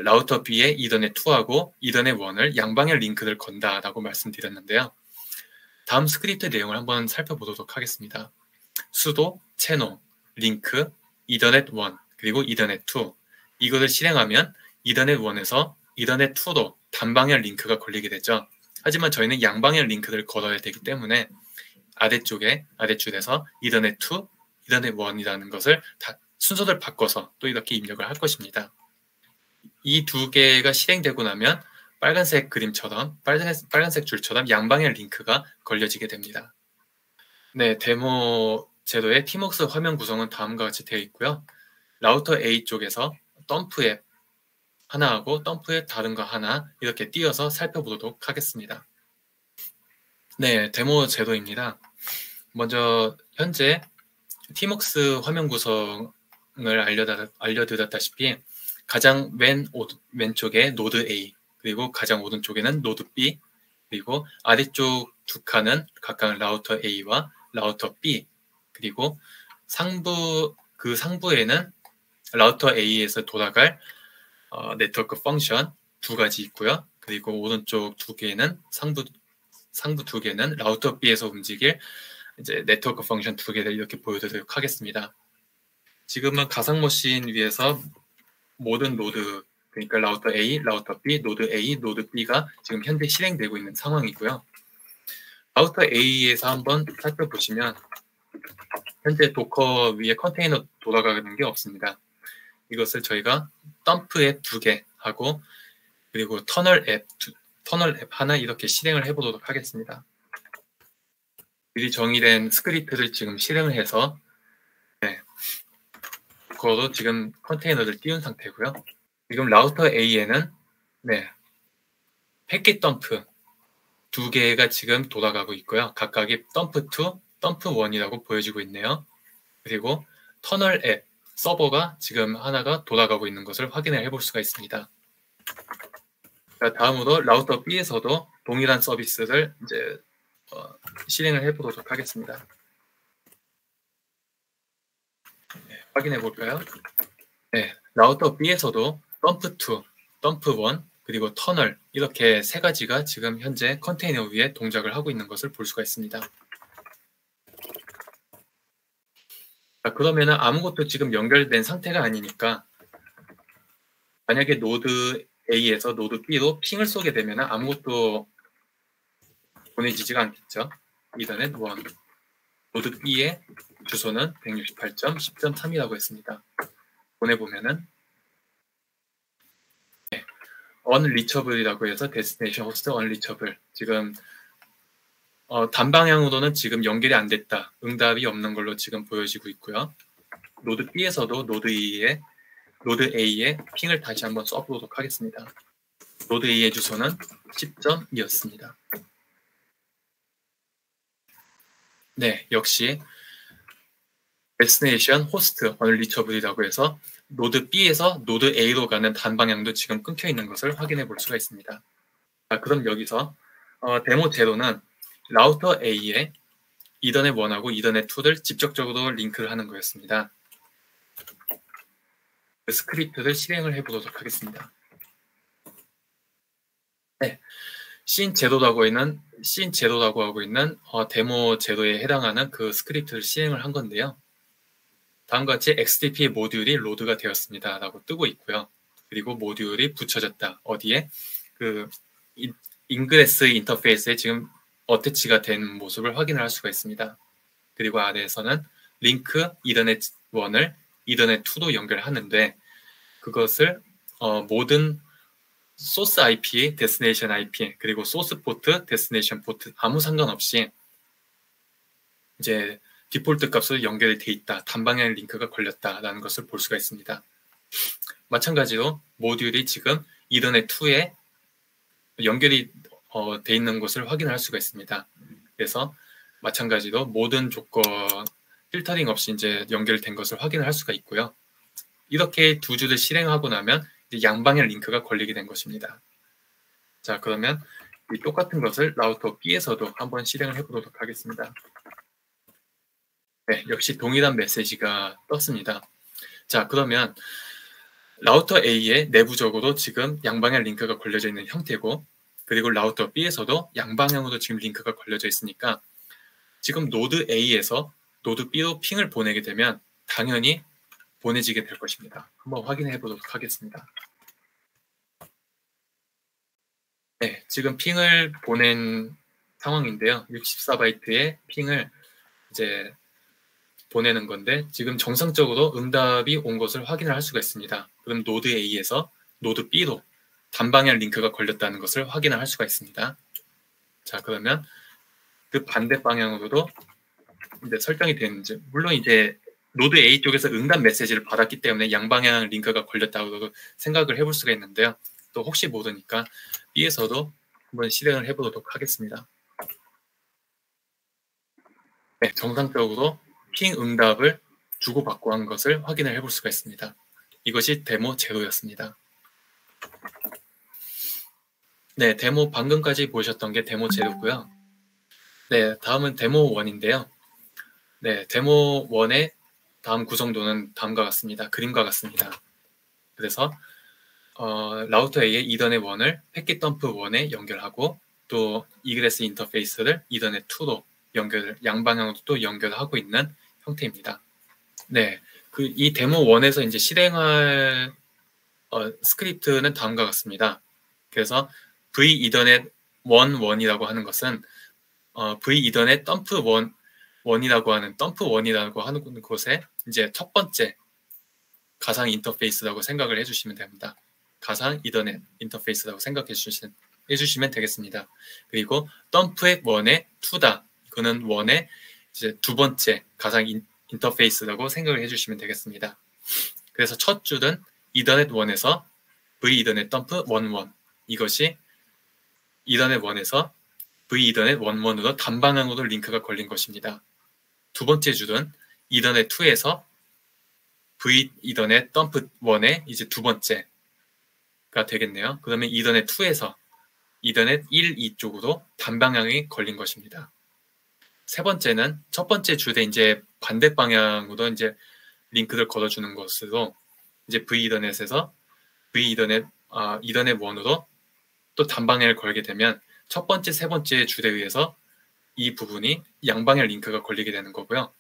라우터 B에 이더넷 2하고 이더넷 1을 양방향 링크를 건다라고 말씀드렸는데요. 다음 스크립트 내용을 한번 살펴보도록 하겠습니다. 수도 채노 링크 이더넷 1 그리고 이더넷 2 이것을 실행하면 이더넷 1에서 이더넷 2로 단방향 링크가 걸리게 되죠. 하지만 저희는 양방향 링크를 걸어야 되기 때문에 아래줄에서 이더넷 2, 이더넷 1이라는 것을 다 순서를 바꿔서 또 이렇게 입력을 할 것입니다. 이 두 개가 실행되고 나면 빨간색 그림처럼, 빨간색 줄처럼 양방향 링크가 걸려지게 됩니다. 네, 데모 제도의 티목스 화면 구성은 다음과 같이 되어 있고요. 라우터 A 쪽에서 덤프 앱 하나하고 덤프 앱 다른 거 하나 이렇게 띄어서 살펴보도록 하겠습니다. 네, 데모 제도입니다. 먼저 현재 티목스 화면 구성을 알려드렸다시피 가장 왼쪽에 노드 A, 그리고 가장 오른쪽에는 노드 B, 그리고 아래쪽 두 칸은 각각 라우터 A와 라우터 B, 그리고 그 상부에는 라우터 A에서 돌아갈 네트워크 펑션 두 가지 있고요. 그리고 오른쪽 두 개는 상부 두 개는 라우터 B에서 움직일 이제 네트워크 펑션 두 개를 이렇게 보여드리도록 하겠습니다. 지금은 가상 머신 위에서 모든 노드, 그러니까 라우터 A, 라우터 B, 노드 A, 노드 B가 지금 현재 실행되고 있는 상황이고요. 라우터 A에서 한번 살펴보시면 현재 도커 위에 컨테이너 돌아가는 게 없습니다. 이것을 저희가 덤프 앱 2개 하고 그리고 터널 앱 하나 이렇게 실행을 해보도록 하겠습니다. 미리 정의된 스크립트를 지금 실행을 해서 그거로 지금 컨테이너를 띄운 상태고요. 지금 라우터 A에는 패킷 덤프 2개가 지금 돌아가고 있고요. 각각이 덤프 2, 덤프 1이라고 보여지고 있네요. 그리고 터널 앱 서버가 지금 하나가 돌아가고 있는 것을 확인을 해볼 수가 있습니다. 다음으로 라우터 B에서도 동일한 서비스를 이제 실행을 해보도록 하겠습니다. 확인해 볼까요? 네, 라우터 B에서도 덤프 2, 덤프 1, 그리고 터널 이렇게 세 가지가 지금 현재 컨테이너 위에 동작을 하고 있는 것을 볼 수가 있습니다. 자, 그러면 아무것도 지금 연결된 상태가 아니니까 만약에 노드 A에서 노드 B로 핑을 쏘게 되면 아무것도 보내지지가 않겠죠. 이더넷 1. 노드 B의 주소는 168.10.3이라고 했습니다. 보내보면은 unreachable이라고 해서 destination host unreachable 지금 단방향으로는 지금 연결이 안 됐다. 응답이 없는 걸로 지금 보여지고 있고요. 노드 B에서도 노드 A에 핑을 다시 한번 써보도록 하겠습니다. 노드 A의 주소는 10.2였습니다. 네, 역시 destination host unreachable이라고 해서 노드 B에서 노드 A로 가는 단방향도 지금 끊겨 있는 것을 확인해 볼 수가 있습니다. 자, 그럼 여기서 데모 제로는 라우터 A에 이더넷 1하고 이더넷 2를 직접적으로 링크를 하는 거였습니다. 그 스크립트를 실행을 해보도록 하겠습니다. 네, 씬 제로라고 하고 있는 데모 제로에 해당하는 그 스크립트를 실행을 한 건데요. 다음과 같이 XDP 모듈이 로드가 되었습니다 라고 뜨고 있고요. 그리고 모듈이 붙여졌다. 어디에? 그 인그레스 인터페이스에 지금 어태치가 된 모습을 확인을 할 수가 있습니다. 그리고 아래에서는 링크 이더넷 1을 이더넷 2로 연결하는데 그것을 모든 소스 IP, 데스티네이션 IP, 그리고 소스 포트, 데스티네이션 포트 아무 상관없이 이제 디폴트 값으로 연결이 돼 있다. 단방향 링크가 걸렸다라는 것을 볼 수가 있습니다. 마찬가지로 모듈이 지금 이더넷 2에 연결이 돼 있는 것을 확인할 수가 있습니다. 그래서 마찬가지로 모든 조건 필터링 없이 이제 연결된 것을 확인할 수가 있고요. 이렇게 두 줄을 실행하고 나면 이제 양방향 링크가 걸리게 된 것입니다. 자, 그러면 이 똑같은 것을 라우터 B에서도 한번 실행을 해보도록 하겠습니다. 네, 역시 동일한 메시지가 떴습니다. 자, 그러면 라우터 A에 내부적으로 지금 양방향 링크가 걸려져 있는 형태고, 그리고 라우터 B에서도 양방향으로 지금 링크가 걸려져 있으니까 지금 노드 A에서 노드 B로 핑을 보내게 되면 당연히 보내지게 될 것입니다. 한번 확인해 보도록 하겠습니다. 네, 지금 핑을 보낸 상황인데요. 64바이트의 핑을 이제 보내는 건데 지금 정상적으로 응답이 온 것을 확인을 할 수가 있습니다. 그럼 노드 A에서 노드 B로 단방향 링크가 걸렸다는 것을 확인을 할 수가 있습니다. 자, 그러면 그 반대 방향으로도 이제 설정이 되는지, 물론 이제 노드 A 쪽에서 응답 메시지를 받았기 때문에 양방향 링크가 걸렸다고 생각을 해볼 수가 있는데요. 또 혹시 모르니까 B에서도 한번 실행을 해보도록 하겠습니다. 네, 정상적으로 핑 응답을 주고받고 한 것을 확인을 해볼 수가 있습니다. 이것이 데모 제로였습니다. 네, 데모 방금까지 보셨던 게 데모 제로고요. 네, 다음은 데모 1인데요. 네, 데모 1의 다음 구성도는 다음과 같습니다. 그림과 같습니다. 그래서 라우터 A의 이더넷 1을 패킷 덤프 1에 연결하고 또 이그레스 인터페이스를 이더넷 2로 양방향으로 또 연결하고 있는 형태입니다. 네, 이 데모 1에서 이제 실행할 스크립트는 다음과 같습니다. 그래서 V 이더넷 1이라고 하는 것은 V 이더넷 덤프 1이라고 하는 덤프 1이라고 하는 곳에 이제 첫 번째 가상 인터페이스라고 생각을 해주시면 됩니다. 가상 이더넷 인터페이스라고 생각해 주시면 되겠습니다. 그리고 덤프의 1의 2다. 이거는 1의 이제 두 번째 가상 인터페이스라고 생각을 해주시면 되겠습니다. 그래서 첫 줄은 이더넷 1에서 V 이더넷 덤프 1 이것이 이더넷 1에서 V 이더넷 1으로 단방향으로 링크가 걸린 것입니다. 두 번째 줄은 이더넷 2에서 V 이더넷 덤프 1의 이제 두 번째가 되겠네요. 그러면 이더넷 2에서 이더넷 1, 2 쪽으로 단방향이 걸린 것입니다. 세 번째는 첫 번째 줄에 이제 반대 방향으로 이제 링크를 걸어주는 것으로 이제 V 이더넷에서 V 이더넷 이더넷 1으로 또 단방향을 걸게 되면 첫 번째, 세 번째 줄에 의해서 이 부분이 양방향 링크가 걸리게 되는 거고요.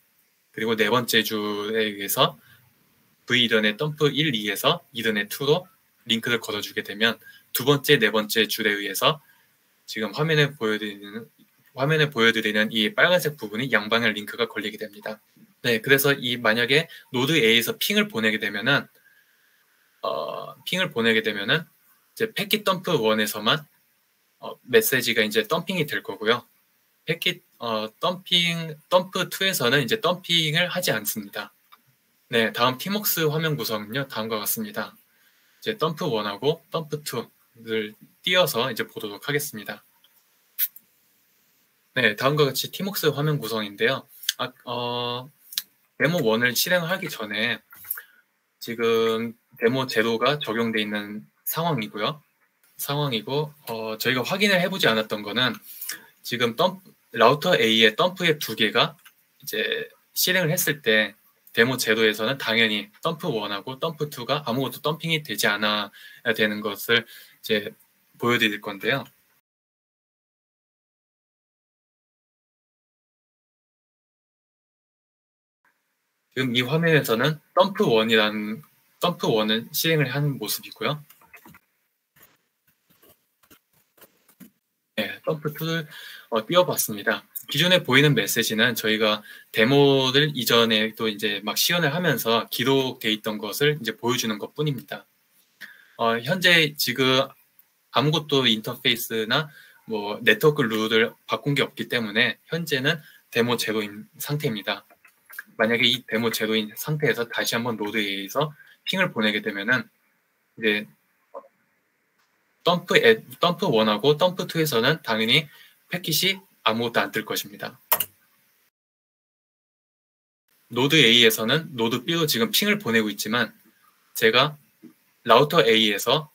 그리고 네 번째 줄에 의해서 V 이더넷 덤프 1, 2에서 이더넷 2로 링크를 걸어주게 되면 두 번째, 네 번째 줄에 의해서 지금 화면에 보여드리는 이 빨간색 부분이 양방향 링크가 걸리게 됩니다. 네, 그래서 만약에 노드 A에서 핑을 보내게 되면은 이제 패킷 덤프 1에서만 메시지가 이제 덤핑이 될 거고요. 패킷 덤프 2에서는 이제 덤핑을 하지 않습니다. 네, 다음 티목스 화면 구성은요 다음과 같습니다. 이제 덤프 1하고 덤프 2를 띄어서 이제 보도록 하겠습니다. 네, 다음과 같이 티목스 화면 구성인데요. 데모 1을 실행하기 전에 지금 데모 제로가 적용되어 있는 상황이고 저희가 확인을 해보지 않았던 거는 지금 라우터 A의 덤프의 두 개가 이제 실행을 했을 때 데모 제로에서는 당연히 덤프 1하고 덤프 2가 아무것도 덤핑이 되지 않아야 되는 것을 이제 보여드릴 건데요. 지금 이 화면에서는 덤프 1을 실행을 하는 모습이고요. 네, 덤프 2를 띄워봤습니다. 기존에 보이는 메시지는 저희가 데모를 이전에 또 이제 막 시연을 하면서 기록돼 있던 것을 이제 보여주는 것 뿐입니다. 현재 지금 아무것도 인터페이스나 뭐 네트워크 룰을 바꾼 게 없기 때문에 현재는 데모 제로인 상태입니다. 만약에 이 데모 제로인 상태에서 다시 한번 노드에서 핑을 보내게 되면은 이제 덤프 1하고 덤프 2에서는 당연히 패킷이 아무것도 안 뜰 것입니다. 노드 A에서는 노드 B로 지금 핑을 보내고 있지만 제가 라우터 A에서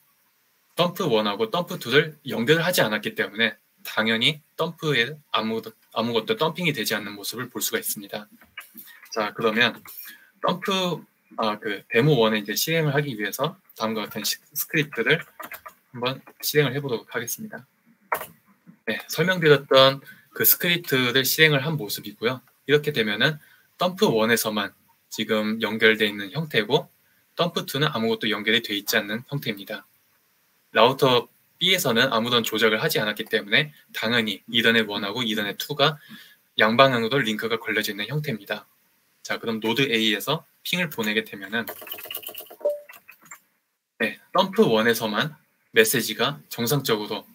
덤프 1하고 덤프 2를 연결을 하지 않았기 때문에 당연히 덤프에 아무것도 덤핑이 되지 않는 모습을 볼 수가 있습니다. 자, 그러면 덤프 그 데모 1에 이제 실행을 하기 위해서 다음과 같은 스크립트를 한번 실행을 해보도록 하겠습니다. 네, 설명드렸던 그 스크립트를 실행을 한 모습이고요. 이렇게 되면은 덤프 1에서만 지금 연결되어 있는 형태고 덤프 2는 아무것도 연결이 되어 있지 않는 형태입니다. 라우터 B에서는 아무런 조작을 하지 않았기 때문에 당연히 이더넷 1하고 이더넷 2가 양방향으로 링크가 걸려져 있는 형태입니다. 자, 그럼 노드 A에서 핑을 보내게 되면은 네, 덤프 1에서만 메시지가 정상적으로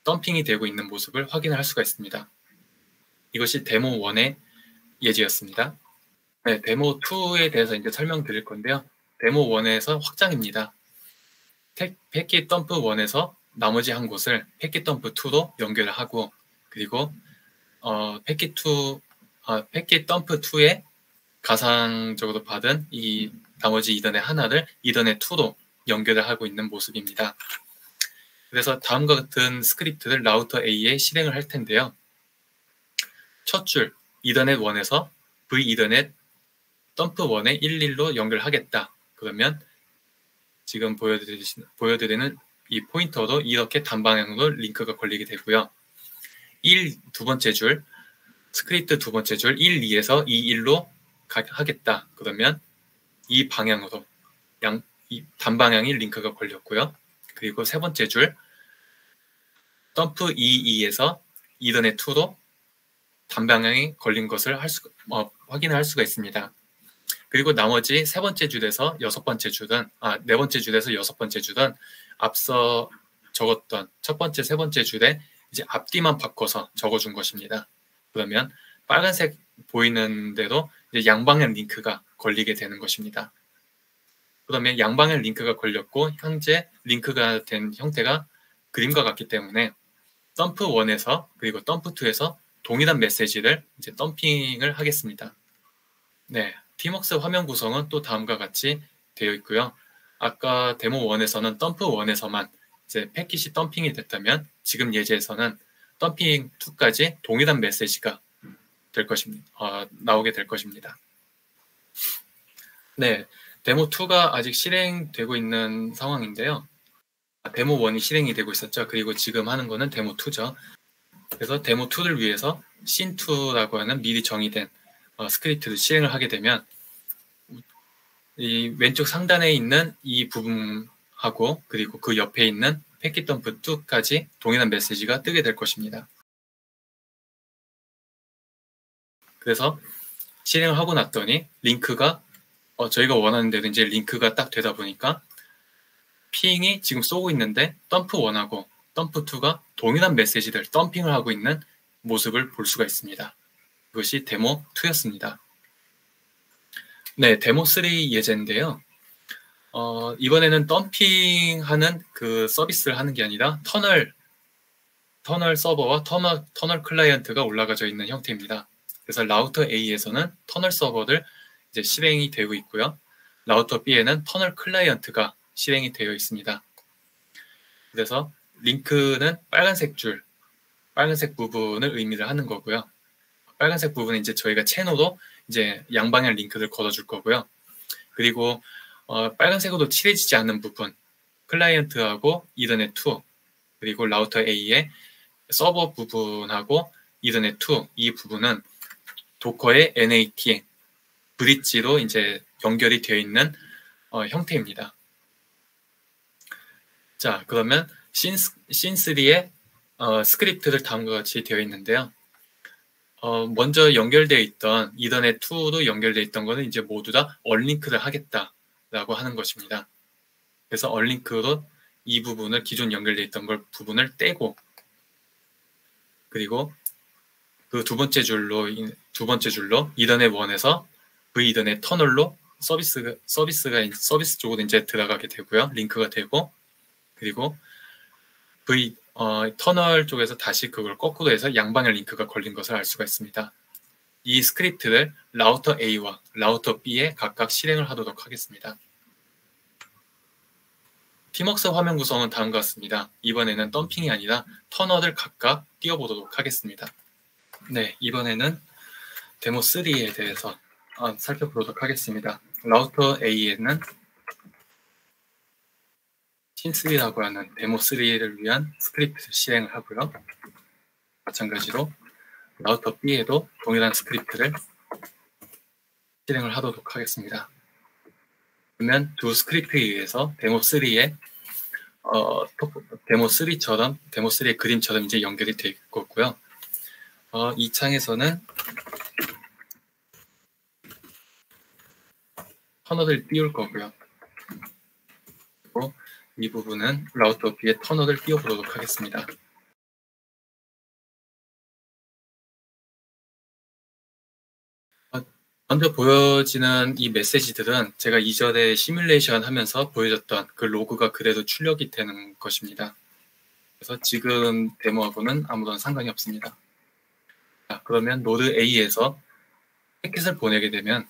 덤핑이 되고 있는 모습을 확인할 수가 있습니다. 이것이 데모 1의 예제였습니다. 네, 데모 2에 대해서 이제 설명드릴 건데요. 데모 1에서 확장입니다. 패킷 덤프 1에서 나머지 한 곳을 패킷 덤프 2로 연결을 하고 그리고 패킷 덤프 2에 가상적으로 받은 이 나머지 이더넷 하나를 이더넷 2로 연결을 하고 있는 모습입니다. 그래서 다음과 같은 스크립트를 라우터 A에 실행을 할 텐데요. 첫 줄 이더넷 1에서 V 이더넷 덤프 1에 11로 연결하겠다. 그러면 지금 보여드리는 이 포인터도 이렇게 단방향으로 링크가 걸리게 되고요. 두 번째 줄, 스크립트 두 번째 줄 1, 2에서 2, 1로 하겠다. 그러면 이 방향으로 이 단방향이 링크가 걸렸고요. 그리고 세 번째 줄 덤프 2, 2에서 이더넷 2로 단방향이 걸린 것을 확인할 수가 있습니다. 그리고 나머지 세 번째 줄에서 여섯 번째 줄은 네 번째 줄에서 여섯 번째 줄은 앞서 적었던 첫 번째, 세 번째 줄에 이제 앞뒤만 바꿔서 적어준 것입니다. 그러면 빨간색 보이는 대로 이제 양방향 링크가 걸리게 되는 것입니다. 그러면 양방향 링크가 걸렸고 현재 링크가 된 형태가 그림과 같기 때문에 덤프 1에서 그리고 덤프 2에서 동일한 메시지를 이제 덤핑을 하겠습니다. 네, 티먹스 화면 구성은 또 다음과 같이 되어 있고요. 아까 데모 1에서는 덤프 1에서만 이제 패킷이 덤핑이 됐다면 지금 예제에서는 덤핑 2까지 동일한 메시지가 될 것입니다. 나오게 될 것입니다. 네, 데모 2가 아직 실행되고 있는 상황인데요. 데모 1이 실행이 되고 있었죠. 그리고 지금 하는 거는 데모 2죠. 그래서 데모 2를 위해서 씬2라고 하는 미리 정의된 스크립트를 실행을 하게 되면 이 왼쪽 상단에 있는 이 부분하고 그리고 그 옆에 있는 패킷 덤프 2까지 동일한 메시지가 뜨게 될 것입니다. 그래서 실행을 하고 났더니 링크가 저희가 원하는 대로 이제 링크가 딱 되다 보니까 핑이 지금 쏘고 있는데 덤프 1하고 덤프 2가 동일한 메시지를 덤핑을 하고 있는 모습을 볼 수가 있습니다. 이것이 데모 2였습니다. 네, 데모 3 예제인데요. 이번에는 덤핑하는 그 서비스를 하는 게 아니라 터널 서버와 터널 클라이언트가 올라가져 있는 형태입니다. 그래서 라우터 A에서는 터널 서버를 이제 실행이 되고 있고요. 라우터 B에는 터널 클라이언트가 실행이 되어 있습니다. 그래서 링크는 빨간색 부분을 의미를 하는 거고요. 빨간색 부분은 이제 저희가 채널로 이제 양방향 링크를 걸어줄 거고요. 그리고 빨간색으로 칠해지지 않는 부분, 클라이언트하고 이더넷 2, 그리고 라우터 A의 서버 부분하고 이더넷 2, 이 부분은 도커의 NAT, 브릿지로 이제 연결이 되어 있는 형태입니다. 자, 그러면 씬3의 스크립트를 다음과 같이 되어 있는데요. 먼저 연결되어 있던 이더넷 2로 연결되어 있던 거는 이제 모두 다 얼링크를 하겠다라고 하는 것입니다. 그래서 얼링크로 이 부분을 기존 연결되어 있던 부분을 떼고 그리고 그 두 번째 줄로 이더넷 1에서 V 이더넷 터널로 서비스 쪽으로 이제 들어가게 되고요. 링크가 되고 그리고 터널 쪽에서 다시 그걸 거꾸로 해서 양방향 링크가 걸린 것을 알 수가 있습니다. 이 스크립트를 라우터 A와 라우터 B에 각각 실행을 하도록 하겠습니다. 티먹스 화면 구성은 다음과 같습니다. 이번에는 덤핑이 아니라 터널을 각각 띄워보도록 하겠습니다. 네, 이번에는 데모 3에 대해서 살펴보도록 하겠습니다. 라우터 A에는 신3라고 하는 데모3를 위한 스크립트를 실행을 하고요. 마찬가지로 라우터 B에도 동일한 스크립트를 실행을 하도록 하겠습니다. 그러면 두 스크립트에 의해서 데모3의 데모3의 그림처럼 이제 연결이 될 거고요. 이 창에서는 터널을 띄울 거고요. 그리고 이 부분은 라우터 B에 터널을 띄워보도록 하겠습니다. 먼저 보여지는 이 메시지들은 제가 이전에 시뮬레이션 하면서 보여줬던 그 로그가 그대로 출력이 되는 것입니다. 그래서 지금 데모하고는 아무런 상관이 없습니다. 자, 그러면 노드 A에서 패킷을 보내게 되면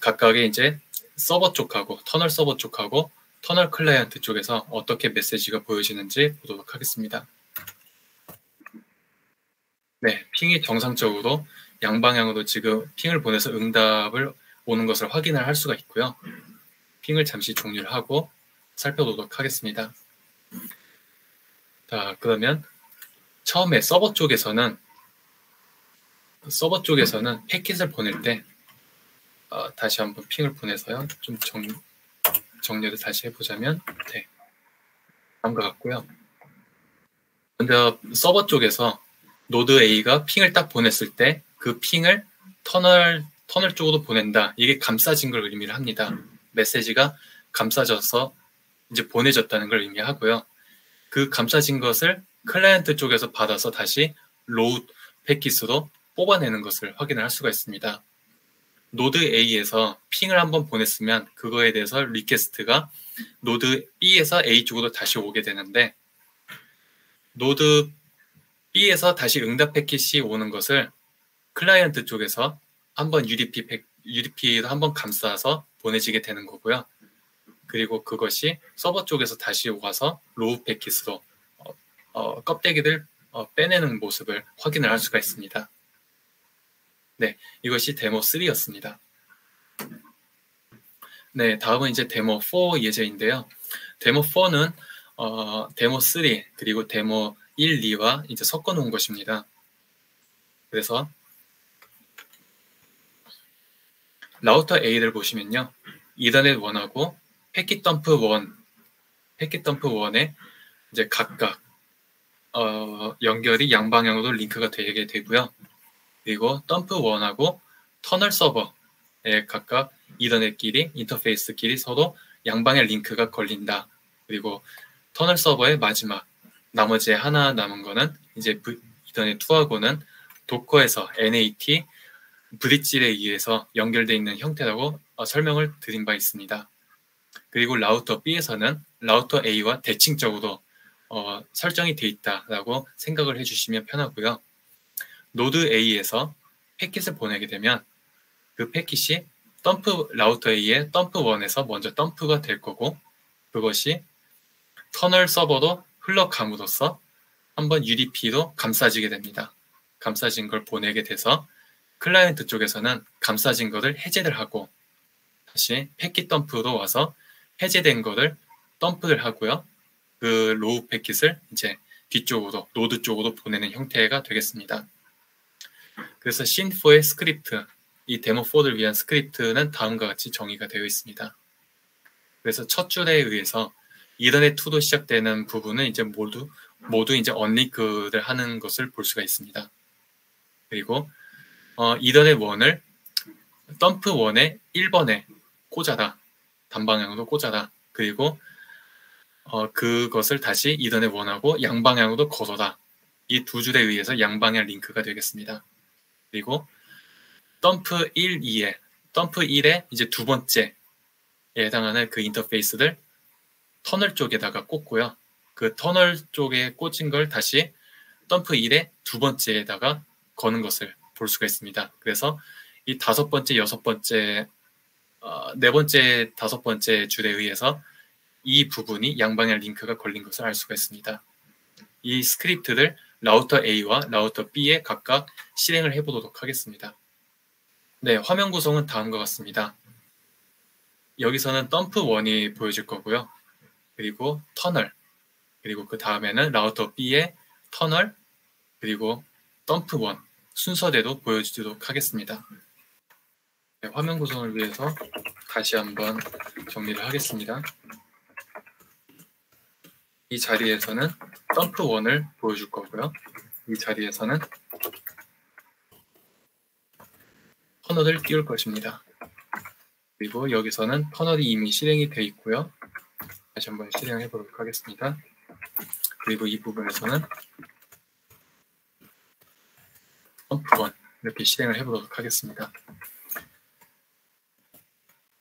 각각의 이제 서버 쪽하고 터널 서버 쪽하고 터널 클라이언트 쪽에서 어떻게 메시지가 보여지는지 보도록 하겠습니다. 네, 핑이 정상적으로 양방향으로 지금 핑을 보내서 응답을 오는 것을 확인을 할 수가 있고요. 핑을 잠시 종료를 하고 살펴보도록 하겠습니다. 자, 그러면 처음에 서버 쪽에서는 패킷을 보낼 때 다시 한번 핑을 보내서요. 좀 정리를 다시 해보자면 네, 다음과 같고요. 먼저 서버 쪽에서 노드 A가 핑을 딱 보냈을 때 그 핑을 터널 쪽으로 보낸다. 이게 감싸진 걸 의미를 합니다. 메시지가 감싸져서 이제 보내졌다는 걸 의미하고요. 그 감싸진 것을 클라이언트 쪽에서 받아서 다시 로우 패킷으로 뽑아내는 것을 확인을 할 수가 있습니다. 노드 A에서 핑을 한번 보냈으면 그거에 대해서 리퀘스트가 노드 B에서 A 쪽으로 다시 오게 되는데 노드 B에서 다시 응답 패킷이 오는 것을 클라이언트 쪽에서 한번 UDP로 한번 감싸서 보내지게 되는 거고요. 그리고 그것이 서버 쪽에서 다시 와서 로우 패킷으로 껍데기를 빼내는 모습을 확인을 할 수가 있습니다. 네, 이것이 데모 3였습니다. 네, 다음은 이제 데모 4 예제인데요. 데모 4는 데모 3 그리고 데모 1, 2와 이제 섞어 놓은 것입니다. 그래서 라우터 A를 보시면요. 이더넷 1하고 패킷 덤프 1에 이제 각각 연결이 양방향으로 링크가 되게 되고요. 그리고 덤프 1하고 터널 서버에 각각 이더넷끼리 인터페이스끼리 서로 양방의 링크가 걸린다. 그리고 터널 서버의 마지막 나머지 하나 남은 거는 이제 이더넷 2하고는 도커에서 NAT 브릿지에 의해서 연결되어 있는 형태라고 설명을 드린 바 있습니다. 그리고 라우터 B에서는 라우터 A와 대칭적으로 설정이 되어 있다라고 생각을 해주시면 편하고요. 노드 A에서 패킷을 보내게 되면 그 패킷이 라우터 A의 덤프 1에서 먼저 덤프가 될 거고 그것이 터널 서버로 흘러감으로써 한번 UDP로 감싸지게 됩니다. 감싸진 걸 보내게 돼서 클라이언트 쪽에서는 감싸진 거를 해제를 하고 다시 패킷 덤프로 와서 해제된 거를 덤프를 하고요. 그 로우 패킷을 이제 뒤쪽으로 노드 쪽으로 보내는 형태가 되겠습니다. 그래서 신4의 스크립트, 이 데모 4를 위한 스크립트는 다음과 같이 정의가 되어 있습니다. 그래서 첫 줄에 의해서 이더넷 2로 시작되는 부분은 이제 모두 이제 언링크를 하는 것을 볼 수가 있습니다. 그리고 이더넷 1을 덤프 1의 1번에 꽂아라. 단방향으로 꽂아라. 그리고 그것을 다시 이더넷 1하고 양방향으로 걸어라. 이 두 줄에 의해서 양방향 링크가 되겠습니다. 그리고 덤프 1, 2에 덤프 1의 이제 두 번째에 해당하는 그 인터페이스를 터널 쪽에다가 꽂고요. 그 터널 쪽에 꽂은 걸 다시 덤프 1의 두 번째에다가 거는 것을 볼 수가 있습니다. 그래서 이 다섯 번째, 여섯 번째, 네 번째, 다섯 번째 줄에 의해서 이 부분이 양방향 링크가 걸린 것을 알 수가 있습니다. 이 스크립트를 라우터 A와 라우터 B에 각각 실행을 해보도록 하겠습니다. 네, 화면 구성은 다음과 같습니다. 여기서는 덤프1이 보여질 거고요. 그리고 터널, 그리고 그 다음에는 라우터 B의 터널, 그리고 덤프1 순서대로 보여주도록 하겠습니다. 네, 화면 구성을 위해서 다시 한번 정리를 하겠습니다. 이 자리에서는 덤프1을 보여줄 거고요. 이 자리에서는 터널을 띄울 것입니다. 그리고 여기서는 터널이 이미 실행이 되어 있고요. 다시 한번 실행해 보도록 하겠습니다. 그리고 이 부분에서는 덤프1 이렇게 실행을 해 보도록 하겠습니다.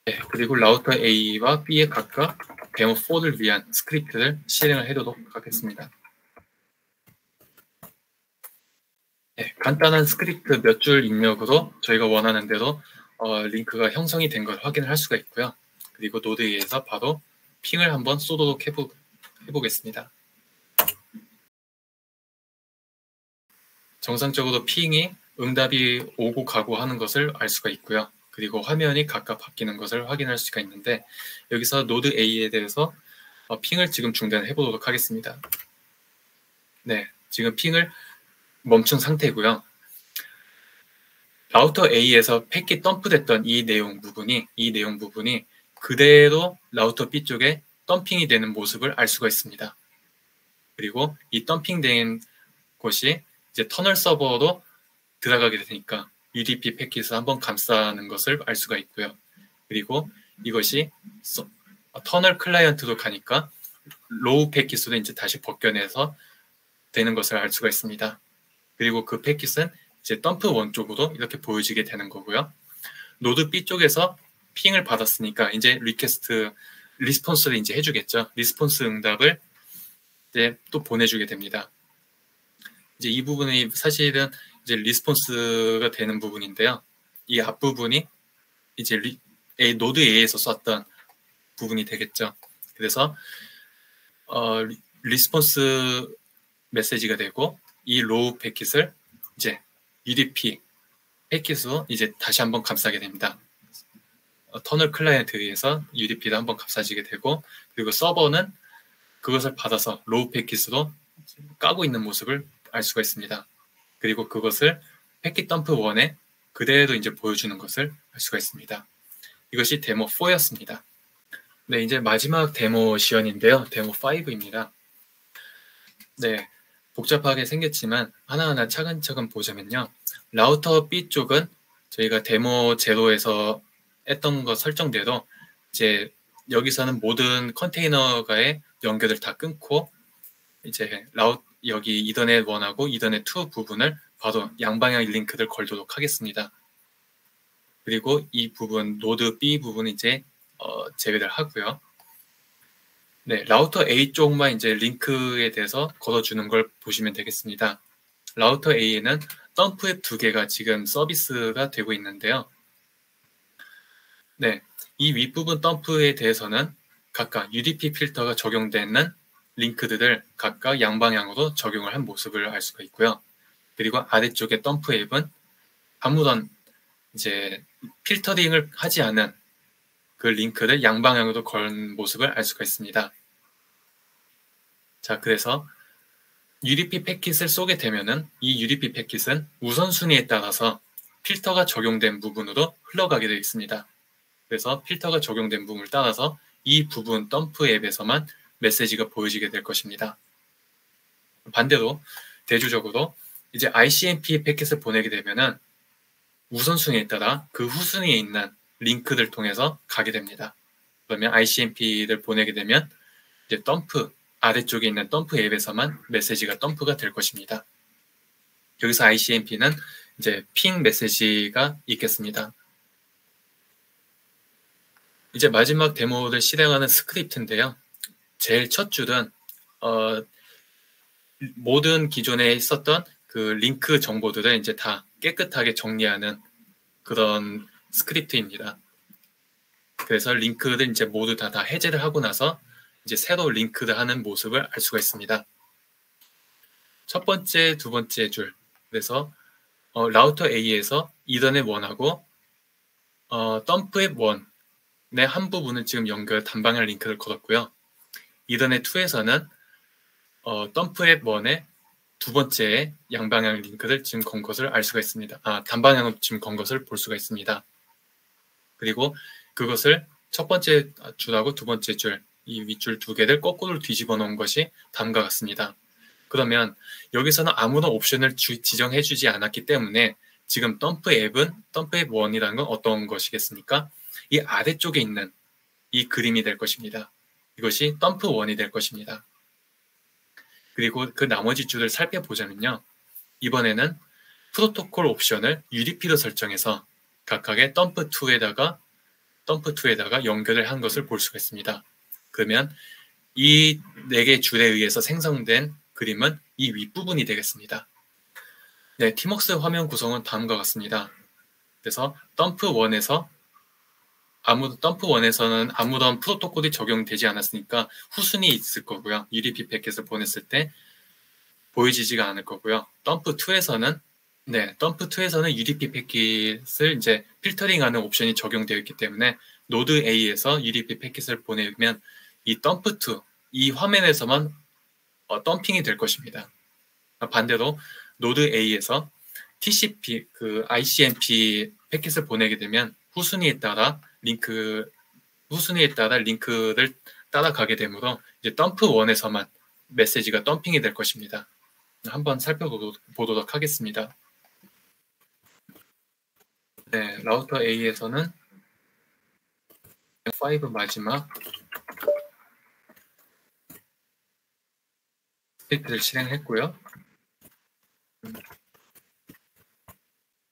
네, 그리고 라우터 A와 B에 각각 데모4를 위한 스크립트를 실행을 해도록 하겠습니다. 네, 간단한 스크립트 몇 줄 입력으로 저희가 원하는 대로 링크가 형성이 된 걸 확인을 할 수가 있고요. 그리고 노드에서 바로 핑을 한번 쏘도록 해보겠습니다. 정상적으로 핑이 응답이 오고 가고 하는 것을 알 수가 있고요. 그리고 화면이 각각 바뀌는 것을 확인할 수가 있는데 여기서 노드 A에 대해서 핑을 지금 중단해 보도록 하겠습니다. 네, 지금 핑을 멈춘 상태고요. 라우터 A에서 패킷 덤프됐던 이 내용 부분이 그대로 라우터 B 쪽에 덤핑이 되는 모습을 알 수가 있습니다. 그리고 이 덤핑된 곳이 이제 터널 서버로 들어가게 되니까 UDP 패킷을 한번 감싸는 것을 알 수가 있고요. 그리고 이것이 터널 클라이언트로 가니까 로우 패킷으로 이제 다시 벗겨내서 되는 것을 알 수가 있습니다. 그리고 그 패킷은 이제 덤프1 쪽으로 이렇게 보여지게 되는 거고요. 노드 B 쪽에서 핑을 받았으니까 이제 리스폰스를 이제 해주겠죠. 리스폰스 응답을 이제 또 보내주게 됩니다. 이제 이 부분이 사실은 이제 리스폰스가 되는 부분인데요. 이 앞부분이 이제 노드 A에서 썼던 부분이 되겠죠. 그래서 리스폰스 메시지가 되고 이 로우 패킷을 이제 UDP 패킷으로 이제 다시 한번 감싸게 됩니다. 터널 클라이언트에서 UDP를 한번 감싸지게 되고 그리고 서버는 그것을 받아서 로우 패킷으로 까고 있는 모습을 알 수가 있습니다. 그리고 그것을 패킷 덤프 1에 그대로 이제 보여주는 것을 알 수가 있습니다. 이것이 데모 4였습니다. 네, 이제 마지막 데모 시연인데요. 데모 5입니다. 네, 복잡하게 생겼지만 하나하나 차근차근 보자면요. 라우터 B 쪽은 저희가 데모 제로에서 했던 거 설정대로 이제 여기서는 모든 컨테이너가의 연결을 다 끊고 이제 여기 이더넷 1하고 이더넷 2 부분을 바로 양방향 링크를 걸도록 하겠습니다. 그리고 이 부분 노드 B 부분 이제 제외를 하고요. 네, 라우터 A 쪽만 이제 링크에 대해서 걸어주는 걸 보시면 되겠습니다. 라우터 A에는 덤프 앱 2개가 지금 서비스가 되고 있는데요. 네, 이 윗부분 덤프에 대해서는 각각 UDP 필터가 적용되는 링크들을 각각 양방향으로 적용을 한 모습을 알 수가 있고요. 그리고 아래쪽의 덤프 앱은 아무런 이제 필터링을 하지 않은 그 링크를 양방향으로 건 모습을 알 수가 있습니다. 자, 그래서 UDP 패킷을 쏘게 되면은 이 UDP 패킷은 우선순위에 따라서 필터가 적용된 부분으로 흘러가게 되어 있습니다. 그래서 필터가 적용된 부분을 따라서 이 부분 덤프 앱에서만 메시지가 보여지게 될 것입니다. 반대로 대조적으로 이제 ICMP 패킷을 보내게 되면은 우선순위에 따라 그 후순위에 있는 링크를 통해서 가게 됩니다. 그러면 ICMP를 보내게 되면 이제 덤프 아래쪽에 있는 덤프 앱에서만 메시지가 덤프가 될 것입니다. 여기서 ICMP는 이제 핑 메시지가 있겠습니다. 이제 마지막 데모를 실행하는 스크립트인데요. 제일 첫 줄은 모든 기존에 있었던 그 링크 정보들을 이제 다 깨끗하게 정리하는 그런 스크립트입니다. 그래서 링크를 이제 모두 다 해제를 하고 나서 이제 새로 링크를 하는 모습을 알 수가 있습니다. 첫 번째, 두 번째 줄. 그래서 라우터 A에서 이더넷 1하고 덤프앱 1의 한 부분은 지금 연결 단방향 링크를 걸었고요. 이더넷 2에서는 덤프앱 1의 두 번째 양방향 링크를 지금 건 것을 알 수가 있습니다. 단방향으로 지금 건 것을 볼 수가 있습니다. 그리고 그것을 첫 번째 줄하고 두 번째 줄, 이 윗줄 두 개를 거꾸로 뒤집어 놓은 것이 다음과 같습니다. 그러면 여기서는 아무런 옵션을 지정해 주지 않았기 때문에 지금 덤프앱 1이라는 건 어떤 것이겠습니까? 이 아래쪽에 있는 이 그림이 될 것입니다. 이것이 덤프 1이 될 것입니다. 그리고 그 나머지 줄을 살펴보자면요. 이번에는 프로토콜 옵션을 UDP로 설정해서 각각의 덤프 2에다가 연결을 한 것을 볼 수가 있습니다. 그러면 이 4개 줄에 의해서 생성된 그림은 이 윗부분이 되겠습니다. 네, 팀웍스 화면 구성은 다음과 같습니다. 그래서 덤프 1에서는 아무런 프로토콜이 적용되지 않았으니까 후순위 있을 거고요. UDP 패킷을 보냈을 때 보여지지가 않을 거고요. 덤프 2에서는 UDP 패킷을 이제 필터링하는 옵션이 적용되어 있기 때문에 노드 A에서 UDP 패킷을 보내면 이 덤프 2, 이 화면에서만 덤핑이 될 것입니다. 반대로 노드 A에서 TCP, ICMP 패킷을 보내게 되면 후순위에 따라 링크를 따라가게 되므로 이제 덤프 1에서만 메시지가 덤핑이 될 것입니다. 한번 살펴보도록 하겠습니다. 네, 라우터 A에서는 5 마지막 스크립트를 실행했고요.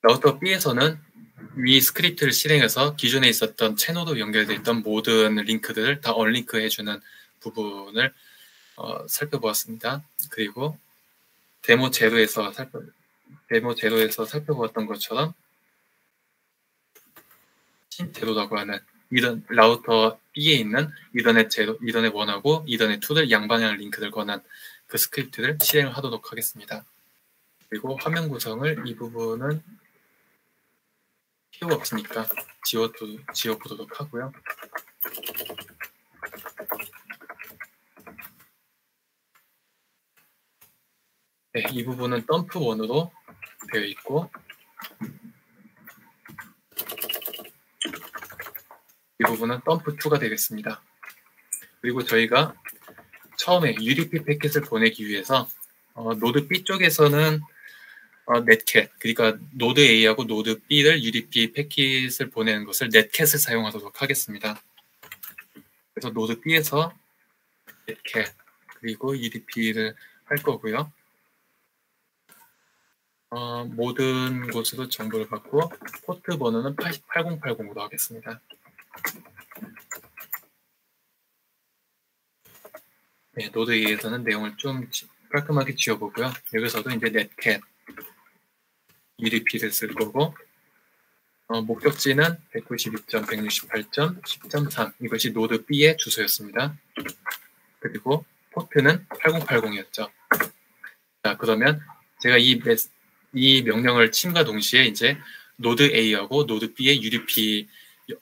라우터 B에서는 위 스크립트를 실행해서 기존에 있었던 채널로 연결되어 있던 모든 링크들을 다 언링크 해주는 부분을 살펴보았습니다. 그리고 데모 제로에서 살펴보았던 것처럼 신제로라고 하는 이런 라우터 B에 있는 이더넷 1하고 이더넷 2를 양방향 링크를 권한 그 스크립트를 실행을 하도록 하겠습니다. 그리고 화면 구성을 이 부분은 필요가 없으니까 지워보도록 하고요. 네, 이 부분은 덤프 1으로 되어 있고 이 부분은 덤프 2가 되겠습니다. 그리고 저희가 처음에 UDP 패킷을 보내기 위해서 노드 B 쪽에서는 넷캣, 그러니까 노드 A하고 노드 B를 UDP 패킷을 보내는 것을 넷캣을 사용하도록 하겠습니다. 그래서 노드 B에서 넷캣 그리고 UDP를 할 거고요. 모든 곳으로 정보를 받고 포트 번호는 8080으로 하겠습니다. 네, 노드 A에서는 내용을 좀 깔끔하게 지워보고요. 여기서도 이제 넷캣 UDP를 쓸 거고 목적지는 192.168.10.3 이것이 노드 B의 주소였습니다. 그리고 포트는 8080이었죠. 자, 그러면 제가 이 명령을 침과 동시에 이제 노드 A하고 노드 B의 UDP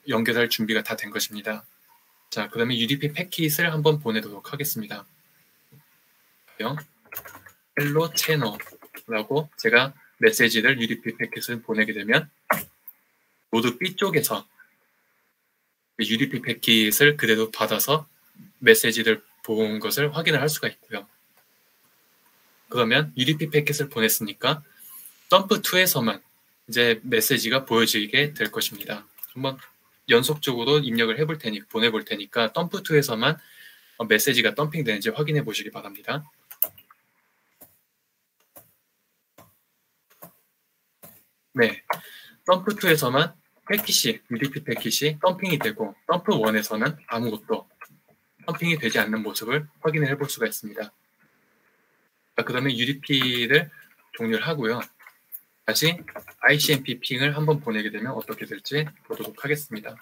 연결할 준비가 다 된 것입니다. 자, 그러면 UDP 패킷을 한번 보내도록 하겠습니다. 헬로 채널라고 제가 메시지를 UDP 패킷을 보내게 되면 노드 B 쪽에서 UDP 패킷을 그대로 받아서 메시지를 본 것을 확인을 할 수가 있고요. 그러면 UDP 패킷을 보냈으니까 덤프 2에서만 이제 메시지가 보여지게 될 것입니다. 한번 연속적으로 입력을 보내볼 테니까 덤프 2에서만 메시지가 덤핑되는지 확인해 보시기 바랍니다. 네, 덤프 2에서만 UDP 패킷이 덤핑이 되고 덤프 1에서는 아무것도 덤핑이 되지 않는 모습을 확인해 볼 수가 있습니다. 자, 그러면 UDP를 종료를 하고요. 다시 ICMP 핑을 한번 보내게 되면 어떻게 될지 보도록 하겠습니다.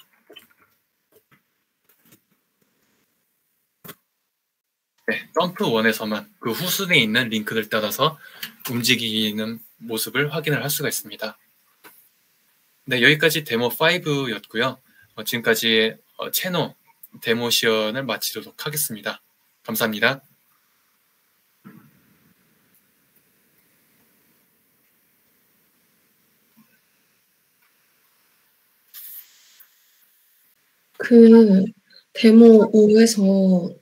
네, 덤프 1에서만 그 후순위에 있는 링크를 따라서 움직이는 모습을 확인을 할 수가 있습니다. 네, 여기까지 데모 5였고요. 지금까지 채노 데모 시연을 마치도록 하겠습니다. 감사합니다. 그 데모 5에서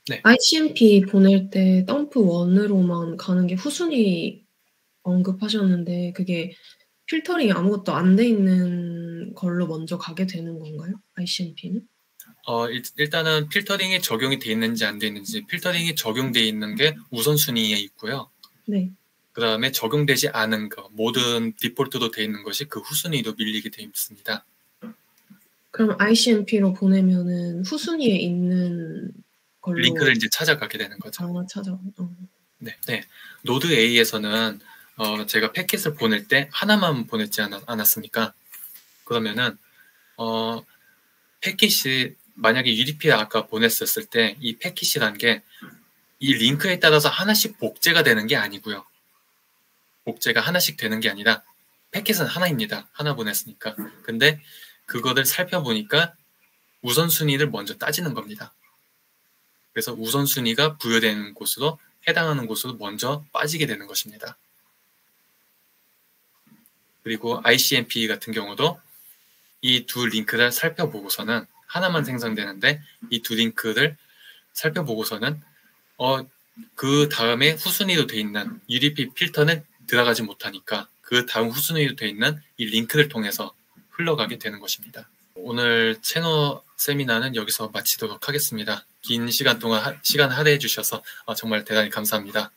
네. ICMP 보낼 때 덤프 1으로만 가는 게 후순위 언급하셨는데 그게 필터링이 아무것도 안 돼 있는 걸로 먼저 가게 되는 건가요? ICMP는? 일단은 필터링이 적용이 돼 있는지 안 돼 있는지, 필터링이 적용돼 있는 게 우선순위에 있고요. 네. 그 다음에 적용되지 않은 거, 모든 디폴트도 돼 있는 것이 그 후순위로 밀리게 돼 있습니다. 그럼 ICMP로 보내면은 후순위에 있는 걸로 링크를 이제 찾아가게 되는 거죠. 네. 노드 A에서는 제가 패킷을 보낼 때 하나만 보냈지 않았습니까? 그러면은 패킷이 만약에 UDP에 아까 보냈었을 때 이 패킷이란 게 이 링크에 따라서 하나씩 복제가 되는 게 아니고요. 복제가 하나씩 되는 게 아니라 패킷은 하나입니다. 하나 보냈으니까. 근데 그거를 살펴보니까 우선순위를 먼저 따지는 겁니다. 그래서 우선순위가 부여되는 곳으로 해당하는 곳으로 먼저 빠지게 되는 것입니다. 그리고 ICMP 같은 경우도 이 두 링크를 살펴보고서는 하나만 생성되는데 이 두 링크를 살펴보고서는 그 다음에 후순위로 돼 있는 UDP 필터는 들어가지 못하니까 그 다음 후순위로 돼 있는 이 링크를 통해서 흘러가게 되는 것입니다. 오늘 채널 세미나는 여기서 마치도록 하겠습니다. 긴 시간 동안 시간 할애해 주셔서 정말 대단히 감사합니다.